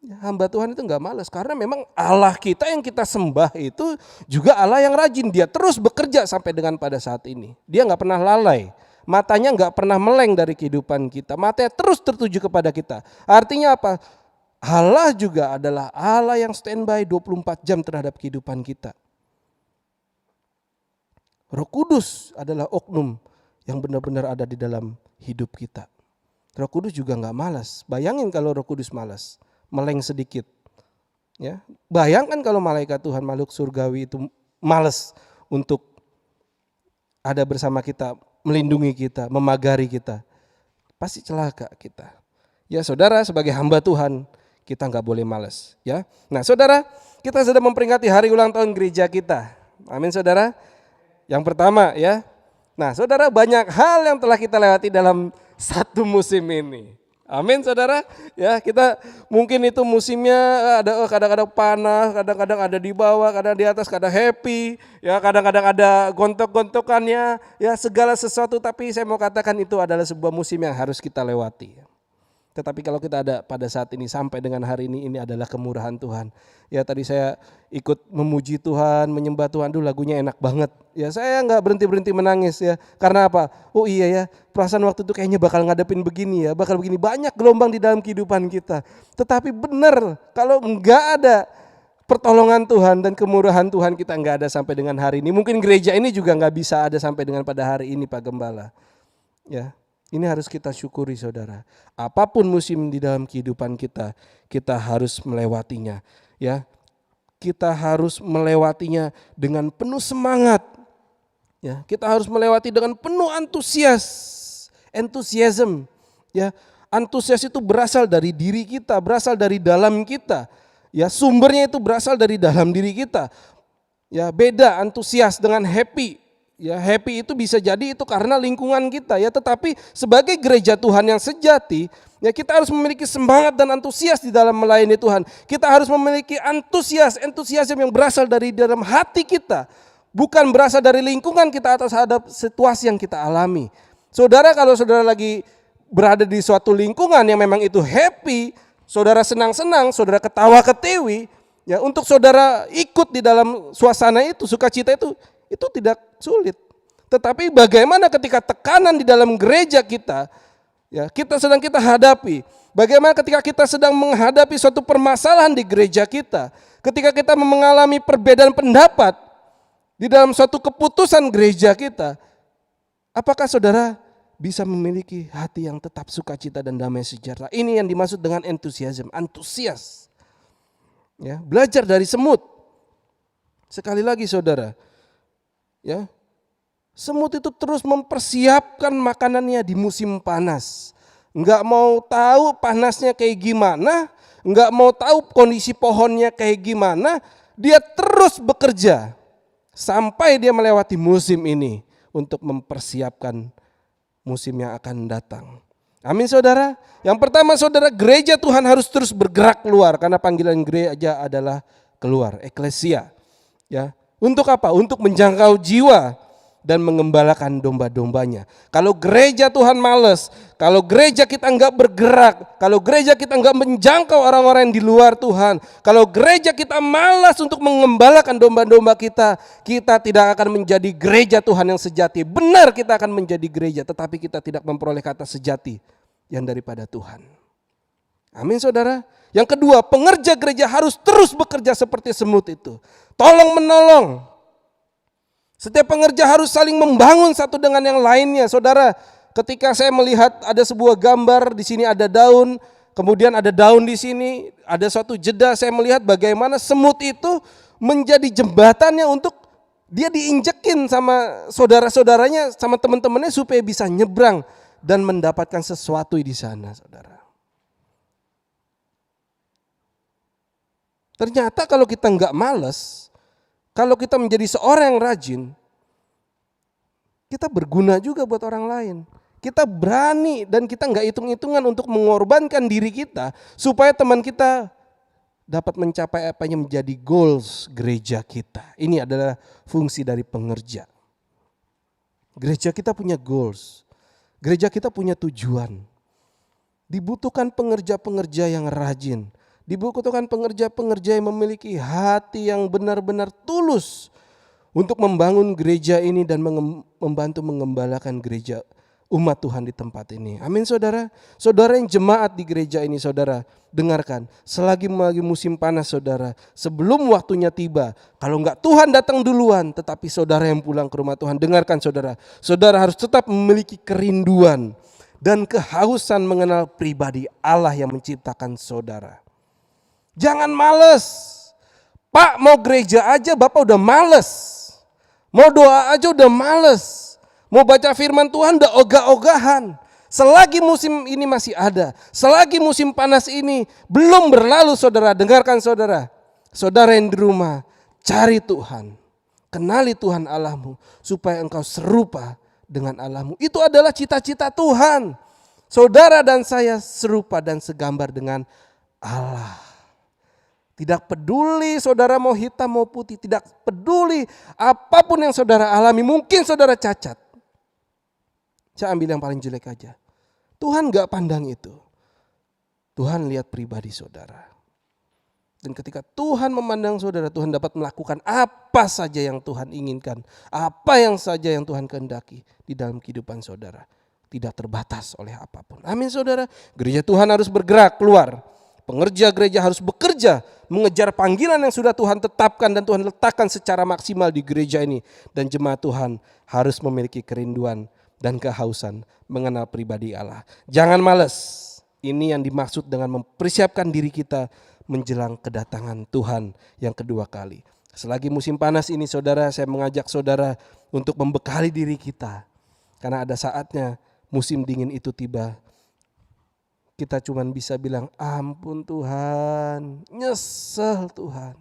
Ya, hamba Tuhan itu gak malas karena memang Allah kita yang kita sembah itu juga Allah yang rajin. Dia terus bekerja sampai dengan pada saat ini. Dia gak pernah lalai. Matanya gak pernah meleng dari kehidupan kita. Matanya terus tertuju kepada kita. Artinya apa? Allah juga adalah Allah yang standby 24 jam terhadap kehidupan kita. Roh Kudus adalah oknum yang benar-benar ada di dalam hidup kita. Roh Kudus juga gak malas. Bayangin kalau Roh Kudus malas, meleng sedikit. Ya, bayangkan kalau malaikat Tuhan, makhluk surgawi itu malas untuk ada bersama kita, melindungi kita, memagari kita. Pasti celaka kita. Ya saudara, sebagai hamba Tuhan, kita gak boleh malas. Ya. Nah saudara, kita sudah memperingati hari ulang tahun gereja kita. Amin saudara. Yang pertama ya. Nah saudara, banyak hal yang telah kita lewati dalam satu musim ini. Amin saudara. Ya, kita mungkin itu musimnya ada kadang-kadang panas, kadang-kadang ada di bawah, kadang di atas, kadang happy, ya kadang-kadang ada gontok-gontokannya, ya segala sesuatu, tapi saya mau katakan itu adalah sebuah musim yang harus kita lewati. Tetapi kalau kita ada pada saat ini sampai dengan hari ini adalah kemurahan Tuhan. Ya tadi saya ikut memuji Tuhan, menyembah Tuhan, dulu lagunya enak banget. Ya saya nggak berhenti menangis ya. Karena apa? Oh iya ya, perasaan waktu itu kayaknya bakal ngadepin begini ya, bakal begini. Banyak gelombang di dalam kehidupan kita. Tetapi benar, kalau nggak ada pertolongan Tuhan dan kemurahan Tuhan, kita nggak ada sampai dengan hari ini. Mungkin gereja ini juga nggak bisa ada sampai dengan pada hari ini, Pak Gembala. Ya. Ini harus kita syukuri saudara. Apapun musim di dalam kehidupan kita, kita harus melewatinya. Ya, kita harus melewatinya dengan penuh semangat. Ya, kita harus melewati dengan penuh enthusiasm. Ya, antusias itu berasal dari diri kita, berasal dari dalam kita. Ya, sumbernya itu berasal dari dalam diri kita. Ya, beda antusias dengan happy. Ya, happy itu bisa jadi itu karena lingkungan kita ya, tetapi sebagai gereja Tuhan yang sejati, ya kita harus memiliki semangat dan antusias di dalam melayani Tuhan. Kita harus memiliki entusiasme yang berasal dari dalam hati kita, bukan berasal dari lingkungan kita atau terhadap situasi yang kita alami. Saudara, kalau saudara lagi berada di suatu lingkungan yang memang itu happy, saudara senang-senang, saudara ketawa-ketiwi, ya untuk saudara ikut di dalam suasana itu, sukacita itu tidak sulit. Tetapi bagaimana ketika tekanan di dalam gereja kita, ya kita hadapi. Bagaimana ketika kita sedang menghadapi suatu permasalahan di gereja kita, ketika kita mengalami perbedaan pendapat, di dalam suatu keputusan gereja kita, apakah saudara bisa memiliki hati yang tetap sukacita dan damai sejahtera? Ini yang dimaksud dengan enthusiasm, antusias. Ya, belajar dari semut. Sekali lagi saudara, ya, semut itu terus mempersiapkan makanannya di musim panas. Enggak mau tahu panasnya kayak gimana, enggak mau tahu kondisi pohonnya kayak gimana, dia terus bekerja sampai dia melewati musim ini untuk mempersiapkan musim yang akan datang. Amin saudara. Yang pertama saudara, gereja Tuhan harus terus bergerak keluar karena panggilan gereja adalah keluar, eklesia. Ya, untuk apa? Untuk menjangkau jiwa dan mengembalakan domba-dombanya. Kalau gereja Tuhan malas, kalau gereja kita enggak bergerak, kalau gereja kita enggak menjangkau orang-orang yang di luar Tuhan, kalau gereja kita malas untuk mengembalakan domba-domba kita, kita tidak akan menjadi gereja Tuhan yang sejati. Benar kita akan menjadi gereja, tetapi kita tidak memperoleh kata sejati yang daripada Tuhan. Amin saudara. Yang kedua, pengerja gereja harus terus bekerja seperti semut itu. Tolong menolong. Setiap pengerja harus saling membangun satu dengan yang lainnya. Saudara, ketika saya melihat ada sebuah gambar, di sini ada daun, kemudian ada daun di sini, ada suatu jeda, saya melihat bagaimana semut itu menjadi jembatannya untuk dia diinjekin sama saudara-saudaranya, sama teman-temannya supaya bisa nyebrang dan mendapatkan sesuatu di sana, saudara. Ternyata kalau kita nggak malas, kalau kita menjadi seorang yang rajin, kita berguna juga buat orang lain. Kita berani dan kita nggak hitung-hitungan untuk mengorbankan diri kita supaya teman kita dapat mencapai apa yang menjadi goals gereja kita. Ini adalah fungsi dari pengerja. Gereja kita punya goals. Gereja kita punya tujuan. Dibutuhkan pengerja-pengerja yang rajin. Dibutuhkan pengerja-pengerja yang memiliki hati yang benar-benar tulus untuk membangun gereja ini dan membantu mengembalakan gereja umat Tuhan di tempat ini. Amin saudara. Saudara yang jemaat di gereja ini saudara, dengarkan. Selagi musim panas saudara, sebelum waktunya tiba, kalau enggak Tuhan datang duluan, tetapi saudara yang pulang ke rumah Tuhan, dengarkan saudara. Saudara harus tetap memiliki kerinduan dan kehausan mengenal pribadi Allah yang menciptakan saudara. Jangan males. Pak mau gereja aja Bapak udah males. Mau doa aja udah males. Mau baca firman Tuhan udah ogah-ogahan. Selagi musim ini masih ada, selagi musim panas ini belum berlalu saudara, dengarkan saudara. Saudara yang di rumah, cari Tuhan. Kenali Tuhan Allahmu supaya engkau serupa dengan Allahmu. Itu adalah cita-cita Tuhan. Saudara dan saya serupa dan segambar dengan Allah. Tidak peduli saudara mau hitam mau putih, tidak peduli apapun yang saudara alami, mungkin saudara cacat. Saya ambil yang paling jelek aja. Tuhan gak pandang itu. Tuhan lihat pribadi saudara. Dan ketika Tuhan memandang saudara, Tuhan dapat melakukan apa saja yang Tuhan inginkan. Apa yang saja yang Tuhan kehendaki di dalam kehidupan saudara. Tidak terbatas oleh apapun. Amin saudara. Gereja Tuhan harus bergerak keluar. Pengerja gereja harus bekerja mengejar panggilan yang sudah Tuhan tetapkan dan Tuhan letakkan secara maksimal di gereja ini. Dan jemaat Tuhan harus memiliki kerinduan dan kehausan mengenal pribadi Allah. Jangan malas. Ini yang dimaksud dengan mempersiapkan diri kita menjelang kedatangan Tuhan yang kedua kali. Selagi musim panas ini saudara, saya mengajak saudara untuk membekali diri kita. Karena ada saatnya musim dingin itu tiba. Kita cuma bisa bilang, ampun Tuhan, nyesel Tuhan.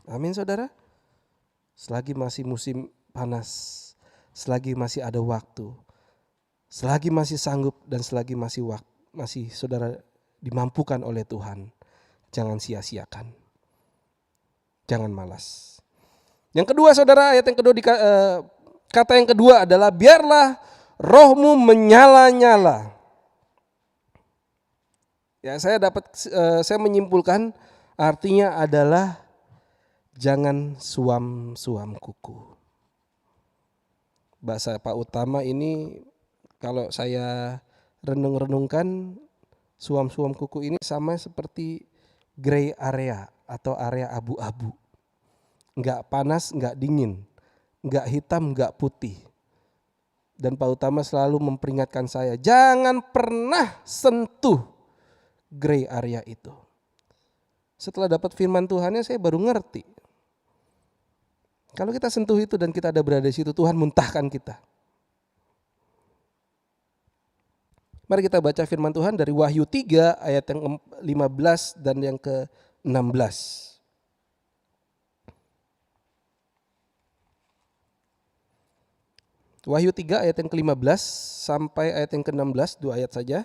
Amin saudara. Selagi masih musim panas, selagi masih ada waktu, selagi masih sanggup dan selagi masih saudara dimampukan oleh Tuhan, jangan sia-siakan. Jangan malas. Yang kedua saudara, ayat yang kedua, kata yang kedua adalah biarlah rohmu menyala-nyala. Ya, saya menyimpulkan artinya adalah jangan suam-suam kuku. Bahasa Pak Utama ini kalau saya renung-renungkan, suam-suam kuku ini sama seperti gray area atau area abu-abu. nggak panas, nggak dingin, nggak hitam, nggak putih. Dan Pak Utama selalu memperingatkan saya, jangan pernah sentuh gray area itu. Setelah dapat firman Tuhannya saya baru ngerti. Kalau kita sentuh itu dan kita ada berada di situ, Tuhan muntahkan kita. Mari kita baca firman Tuhan dari Wahyu 3 ayat yang 15 dan yang ke-16. Wahyu 3 ayat yang ke-15 sampai ayat yang ke-16, 2 ayat saja.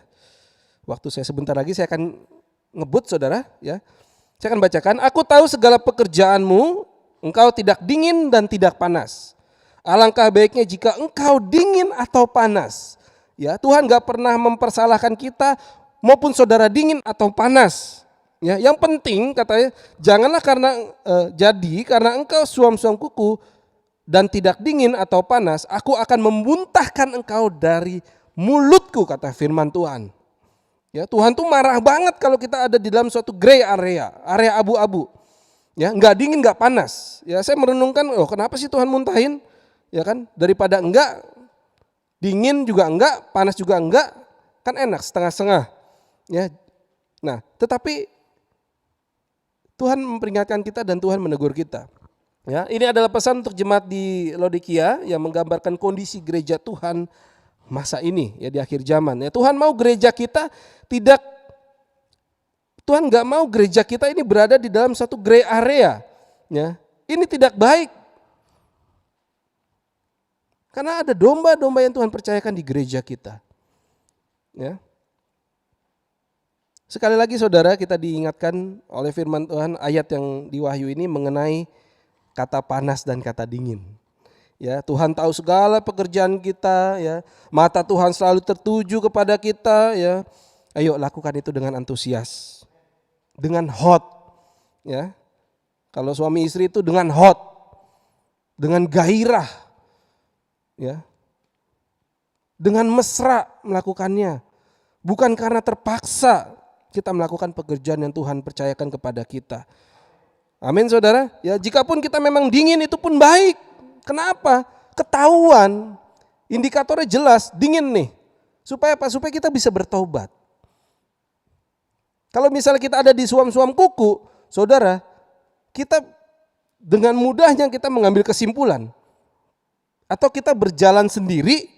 Waktu saya sebentar lagi saya akan ngebut saudara ya. Saya akan bacakan, aku tahu segala pekerjaanmu, engkau tidak dingin dan tidak panas. Alangkah baiknya jika engkau dingin atau panas. Ya, Tuhan gak pernah mempersalahkan kita maupun saudara dingin atau panas. Ya, yang penting katanya janganlah karena engkau suam-suam kuku dan tidak dingin atau panas, aku akan memuntahkan engkau dari mulutku, kata firman Tuhan. Ya, Tuhan tuh marah banget kalau kita ada di dalam suatu gray area abu-abu. Ya, enggak dingin, enggak panas. Ya, saya merenungkan, kenapa sih Tuhan muntahin? Ya kan, daripada enggak dingin juga enggak, panas juga enggak, kan enak setengah-setengah. Ya. Nah, tetapi Tuhan memperingatkan kita dan Tuhan menegur kita. Ya, ini adalah pesan untuk jemaat di Laodikia yang menggambarkan kondisi gereja Tuhan masa ini ya di akhir zaman. Ya, Tuhan mau gereja kita Tuhan nggak mau gereja kita ini berada di dalam satu gray area. Ya, ini tidak baik. Karena ada domba-domba yang Tuhan percayakan di gereja kita. Ya. Sekali lagi saudara, kita diingatkan oleh firman Tuhan ayat yang di Wahyu ini mengenai kata panas dan kata dingin. Ya, Tuhan tahu segala pekerjaan kita, ya. Mata Tuhan selalu tertuju kepada kita, ya. Ayo lakukan itu dengan antusias. Dengan hot, ya. Kalau suami istri itu dengan hot. Dengan gairah. Ya. Dengan mesra melakukannya. Bukan karena terpaksa kita melakukan pekerjaan yang Tuhan percayakan kepada kita. Amin saudara. Ya, jikapun kita memang dingin itu pun baik. Kenapa? Ketahuan. Indikatornya jelas, dingin nih. Supaya apa? Supaya kita bisa bertobat. Kalau misalnya kita ada di suam-suam kuku, saudara, kita dengan mudahnya kita mengambil kesimpulan. Atau kita berjalan sendiri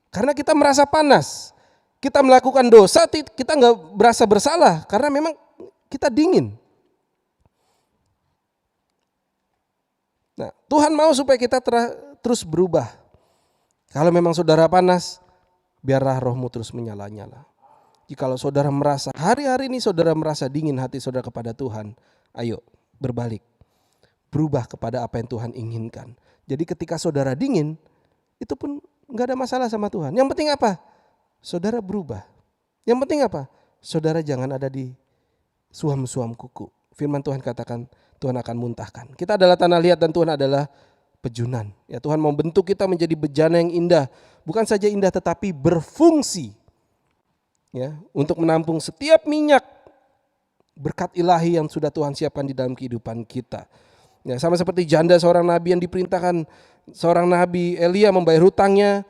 karena kita merasa panas. Kita melakukan dosa, kita nggak berasa bersalah karena memang kita dingin. Nah, Tuhan mau supaya kita terus berubah. Kalau memang saudara panas, biarlah rohmu terus menyala-nyala. Jikalau saudara merasa hari-hari ini saudara merasa dingin hati saudara kepada Tuhan, ayo berbalik. Berubah kepada apa yang Tuhan inginkan. Jadi ketika saudara dingin, itu pun gak ada masalah sama Tuhan. Yang penting apa? Saudara berubah. Yang penting apa? Saudara jangan ada di suam-suam kuku. Firman Tuhan katakan Tuhan akan muntahkan. Kita adalah tanah liat dan Tuhan adalah pejunan. Ya, Tuhan mau bentuk kita menjadi bejana yang indah. Bukan saja indah tetapi berfungsi. Ya, untuk menampung setiap minyak berkat ilahi yang sudah Tuhan siapkan di dalam kehidupan kita. Ya, sama seperti janda seorang nabi yang diperintahkan seorang nabi Elia membayar hutangnya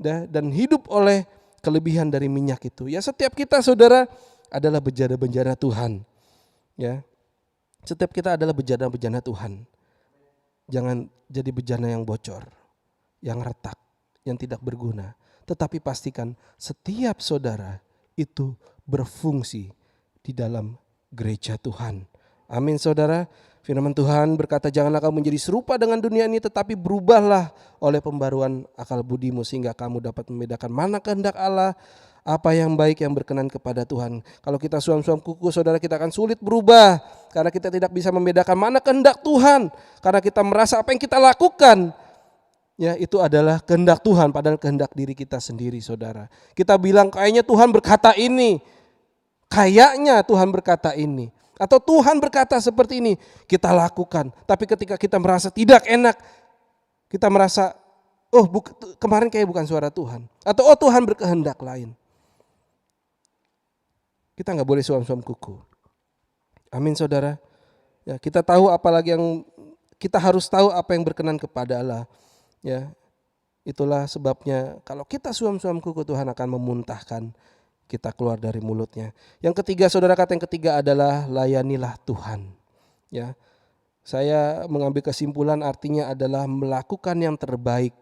dan hidup oleh kelebihan dari minyak itu. Ya, setiap kita saudara adalah bejana-bejana Tuhan. Ya. Setiap kita adalah bejana-bejana Tuhan. Jangan jadi bejana yang bocor, yang retak, yang tidak berguna. Tetapi pastikan setiap saudara itu berfungsi di dalam gereja Tuhan. Amin saudara. Firman Tuhan berkata janganlah kamu menjadi serupa dengan dunia ini tetapi berubahlah oleh pembaruan akal budimu sehingga kamu dapat membedakan mana kehendak Allah, apa yang baik yang berkenan kepada Tuhan. Kalau kita suam-suam kuku saudara kita akan sulit berubah karena kita tidak bisa membedakan mana kehendak Tuhan. Karena kita merasa apa yang kita lakukan ya itu adalah kehendak Tuhan padahal kehendak diri kita sendiri saudara. Kita bilang kayaknya Tuhan berkata ini. Kayaknya Tuhan berkata ini. Atau Tuhan berkata seperti ini, kita lakukan. Tapi ketika kita merasa tidak enak, kita merasa, kemarin kayak bukan suara Tuhan. Atau Tuhan berkehendak lain. Kita gak boleh suam-suam kuku. Amin saudara. Ya, kita tahu apalagi yang Kita harus tahu apa yang berkenan kepada Allah. Ya, itulah sebabnya kalau kita suam-suam kuku, Tuhan akan memuntahkan kita keluar dari mulutnya. Yang ketiga, saudara, kata yang ketiga adalah layanilah Tuhan. Ya, saya mengambil kesimpulan artinya adalah melakukan yang terbaik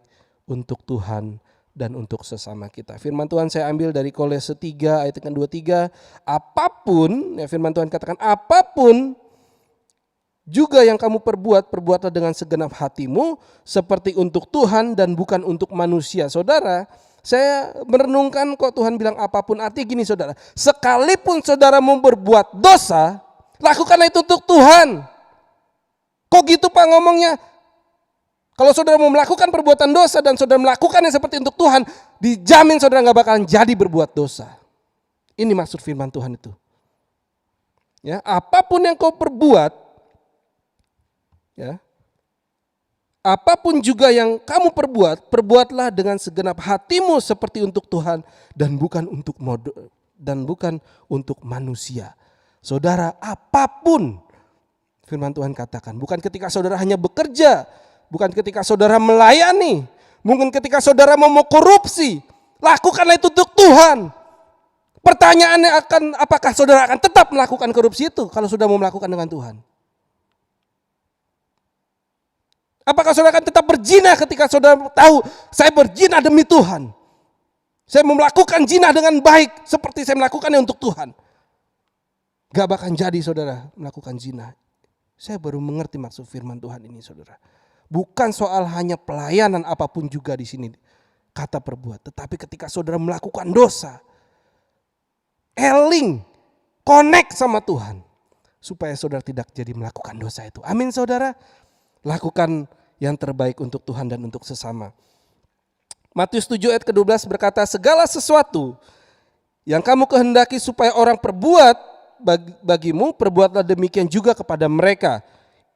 untuk Tuhan dan untuk sesama kita. Firman Tuhan saya ambil dari Kolose 3 ayat yang ke-23. Apapun, ya firman Tuhan katakan, apapun juga yang kamu perbuat, perbuatlah dengan segenap hatimu seperti untuk Tuhan dan bukan untuk manusia. Saudara, saya merenungkan kok Tuhan bilang apapun, arti gini saudara, sekalipun saudara mau berbuat dosa, lakukanlah itu untuk Tuhan. Kok gitu Pak ngomongnya? Kalau saudara mau melakukan perbuatan dosa dan saudara melakukannya seperti untuk Tuhan, dijamin saudara gak bakalan jadi berbuat dosa. Ini maksud firman Tuhan itu. Ya, apapun yang kau perbuat, ya, apapun juga yang kamu perbuat, perbuatlah dengan segenap hatimu seperti untuk Tuhan dan bukan untuk manusia. Saudara, apapun firman Tuhan katakan, bukan ketika saudara hanya bekerja, bukan ketika saudara melayani, mungkin ketika saudara mau korupsi, lakukanlah itu untuk Tuhan. Pertanyaannya apakah saudara akan tetap melakukan korupsi itu kalau sudah mau melakukan dengan Tuhan? Apakah saudara akan tetap berzina ketika saudara tahu saya berzina demi Tuhan? Saya mau melakukan zina dengan baik seperti saya melakukannya untuk Tuhan. Gak bakal jadi saudara melakukan zina. Saya baru mengerti maksud firman Tuhan ini saudara. Bukan soal hanya pelayanan apapun juga di sini kata perbuat. Tetapi ketika saudara melakukan dosa, eling, connect sama Tuhan. Supaya saudara tidak jadi melakukan dosa itu. Amin saudara. Lakukan yang terbaik untuk Tuhan dan untuk sesama. Matius 7 ayat ke-12 berkata, segala sesuatu yang kamu kehendaki supaya orang perbuat bagimu, perbuatlah demikian juga kepada mereka.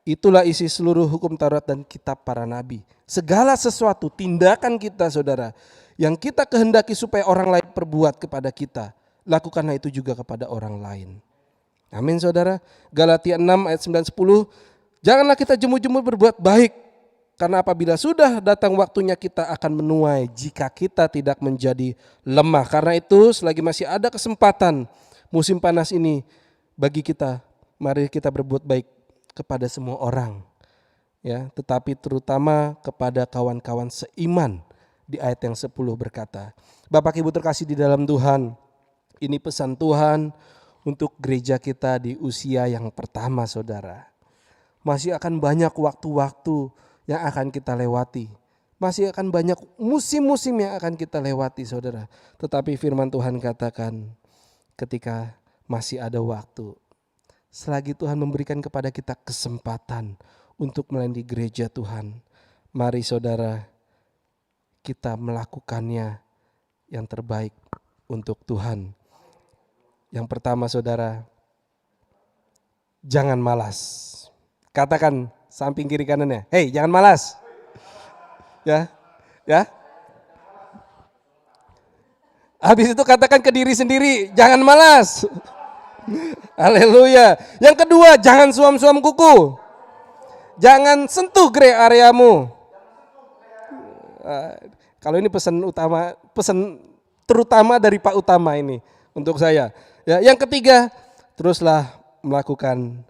Itulah isi seluruh hukum Taurat dan kitab para nabi. Segala sesuatu, tindakan kita saudara, yang kita kehendaki supaya orang lain perbuat kepada kita, lakukanlah itu juga kepada orang lain. Amin saudara. Galatia 6 ayat 9-10, janganlah kita jemu-jemu berbuat baik, karena apabila sudah datang waktunya kita akan menuai jika kita tidak menjadi lemah. Karena itu selagi masih ada kesempatan musim panas ini bagi kita, mari kita berbuat baik kepada semua orang. Ya, tetapi terutama kepada kawan-kawan seiman. Di ayat yang 10 berkata, Bapak Ibu terkasih di dalam Tuhan, ini pesan Tuhan untuk gereja kita di usia yang pertama saudara. Masih akan banyak waktu-waktu yang akan kita lewati. Masih akan banyak musim-musim yang akan kita lewati saudara. Tetapi firman Tuhan katakan ketika masih ada waktu, selagi Tuhan memberikan kepada kita kesempatan untuk melayani gereja Tuhan, mari saudara kita melakukannya yang terbaik untuk Tuhan. Yang pertama saudara, jangan malas. Katakan samping kiri kanannya, hei jangan malas. Ya. Habis itu katakan ke diri sendiri, jangan malas. Haleluya. Yang kedua, jangan suam-suam kuku. Jangan sentuh grey areamu. Kalau ini pesan terutama dari Pak Utama ini untuk saya. Ya, yang ketiga, teruslah melakukan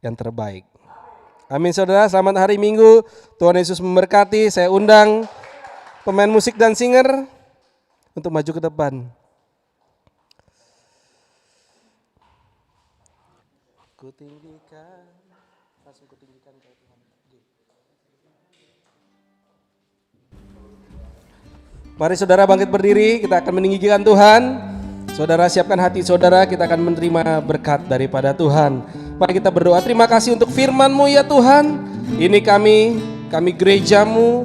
yang terbaik. Amin saudara, selamat hari Minggu. Tuhan Yesus memberkati. Saya undang pemain musik dan singer untuk maju ke depan. Kutinggikan, langsung kutinggikan ke Tuhan. Mari saudara bangkit berdiri, kita akan meninggikan Tuhan. Saudara siapkan hati saudara, kita akan menerima berkat daripada Tuhan. Mari kita berdoa, terima kasih untuk firman-Mu ya Tuhan. Ini kami gereja-Mu,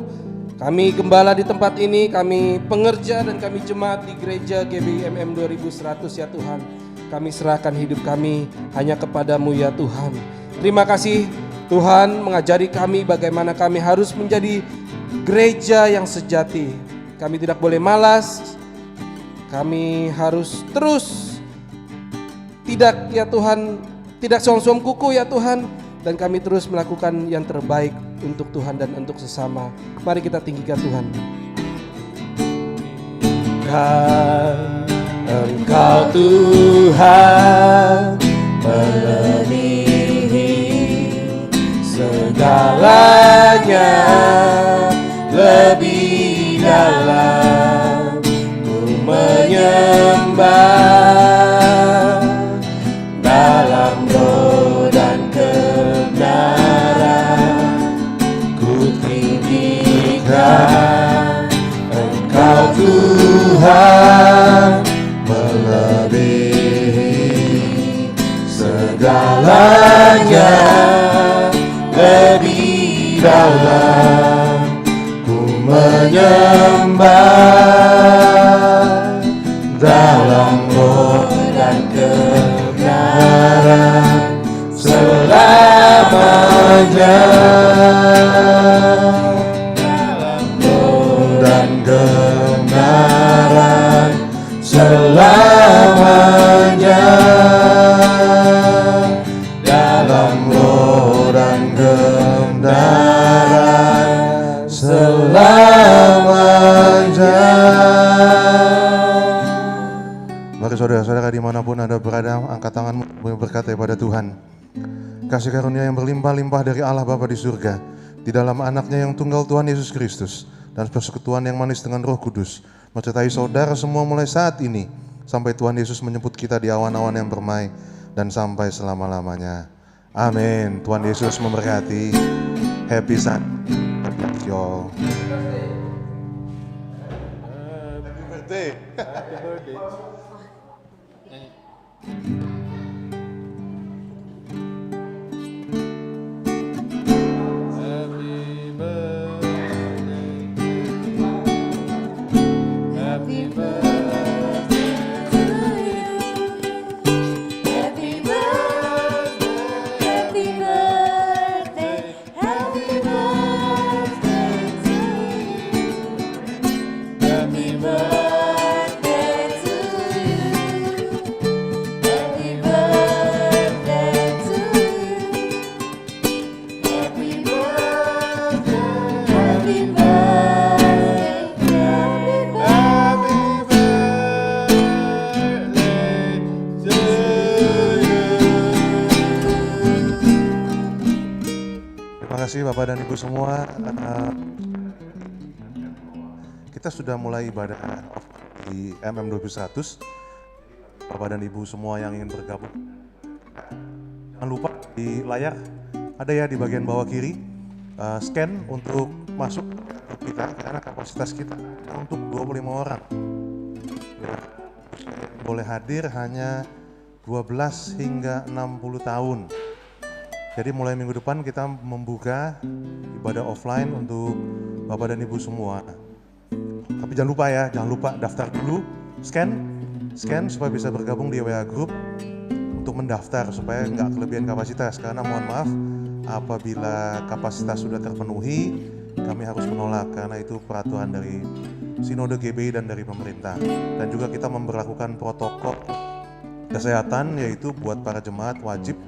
kami gembala di tempat ini, kami pengerja dan kami jemaat di gereja GBIMM 2100 ya Tuhan. Kami serahkan hidup kami hanya kepada-Mu ya Tuhan. Terima kasih Tuhan mengajari kami bagaimana kami harus menjadi gereja yang sejati. Kami tidak boleh malas, kami harus terus tidak ya Tuhan, tidak suam-suam kuku ya Tuhan, dan kami terus melakukan yang terbaik untuk Tuhan dan untuk sesama. Mari kita tinggikan Tuhan. Kan Engkau Tuhan melebihi segalanya, lebih dalam ku menyembah dalam roh dan kebenaran. Ku tinggikan Engkau Tuhan melebihi segalanya, lebih dalam ku menyembah dalam roh dan kebenaran selamanya. Dalam roh dan kebenaran selamanya. Dalam roh dan kebenaran selamanya. Mari saudara-saudara dimanapun Anda berada, angkat tanganmu berkata kepada Tuhan. Kasih karunia yang berlimpah-limpah dari Allah Bapa di surga, di dalam anaknya yang tunggal Tuhan Yesus Kristus, dan persekutuan yang manis dengan Roh Kudus, menyertai saudara semua mulai saat ini, sampai Tuhan Yesus menjemput kita di awan-awan yang permai, dan sampai selama-lamanya. Amin. Tuhan Yesus memberkati. Happy Sunday. God bless you all. Happy birthday. Happy birthday. Happy birthday to you. Happy birthday, happy birthday, happy birthday to you. Happy birthday to you. Happy birthday to you. Happy birthday, happy birthday, Terima kasih Bapak dan Ibu semua. Kita sudah mulai ibadah di MM 2100. Bapak dan Ibu semua yang ingin bergabung, jangan lupa di layar ada ya di bagian bawah kiri, scan untuk masuk ke kita, karena kapasitas kita untuk 25 orang. Ya, boleh hadir hanya 12 hingga 60 tahun. Jadi mulai minggu depan kita membuka ibadah offline untuk Bapak dan Ibu semua. Tapi jangan lupa ya, jangan lupa daftar dulu, scan supaya bisa bergabung di WA Group untuk mendaftar supaya nggak kelebihan kapasitas. Karena mohon maaf, apabila kapasitas sudah terpenuhi, kami harus menolak karena itu peraturan dari Sinode GBI dan dari pemerintah. Dan juga kita memberlakukan protokol kesehatan, yaitu buat para jemaat wajib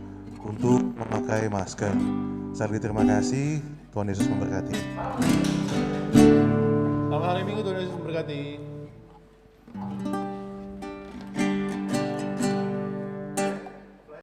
untuk memakai masker. Sekali lagi terima kasih, Tuhan Yesus memberkati. Selamat hari Minggu, Tuhan Yesus memberkati.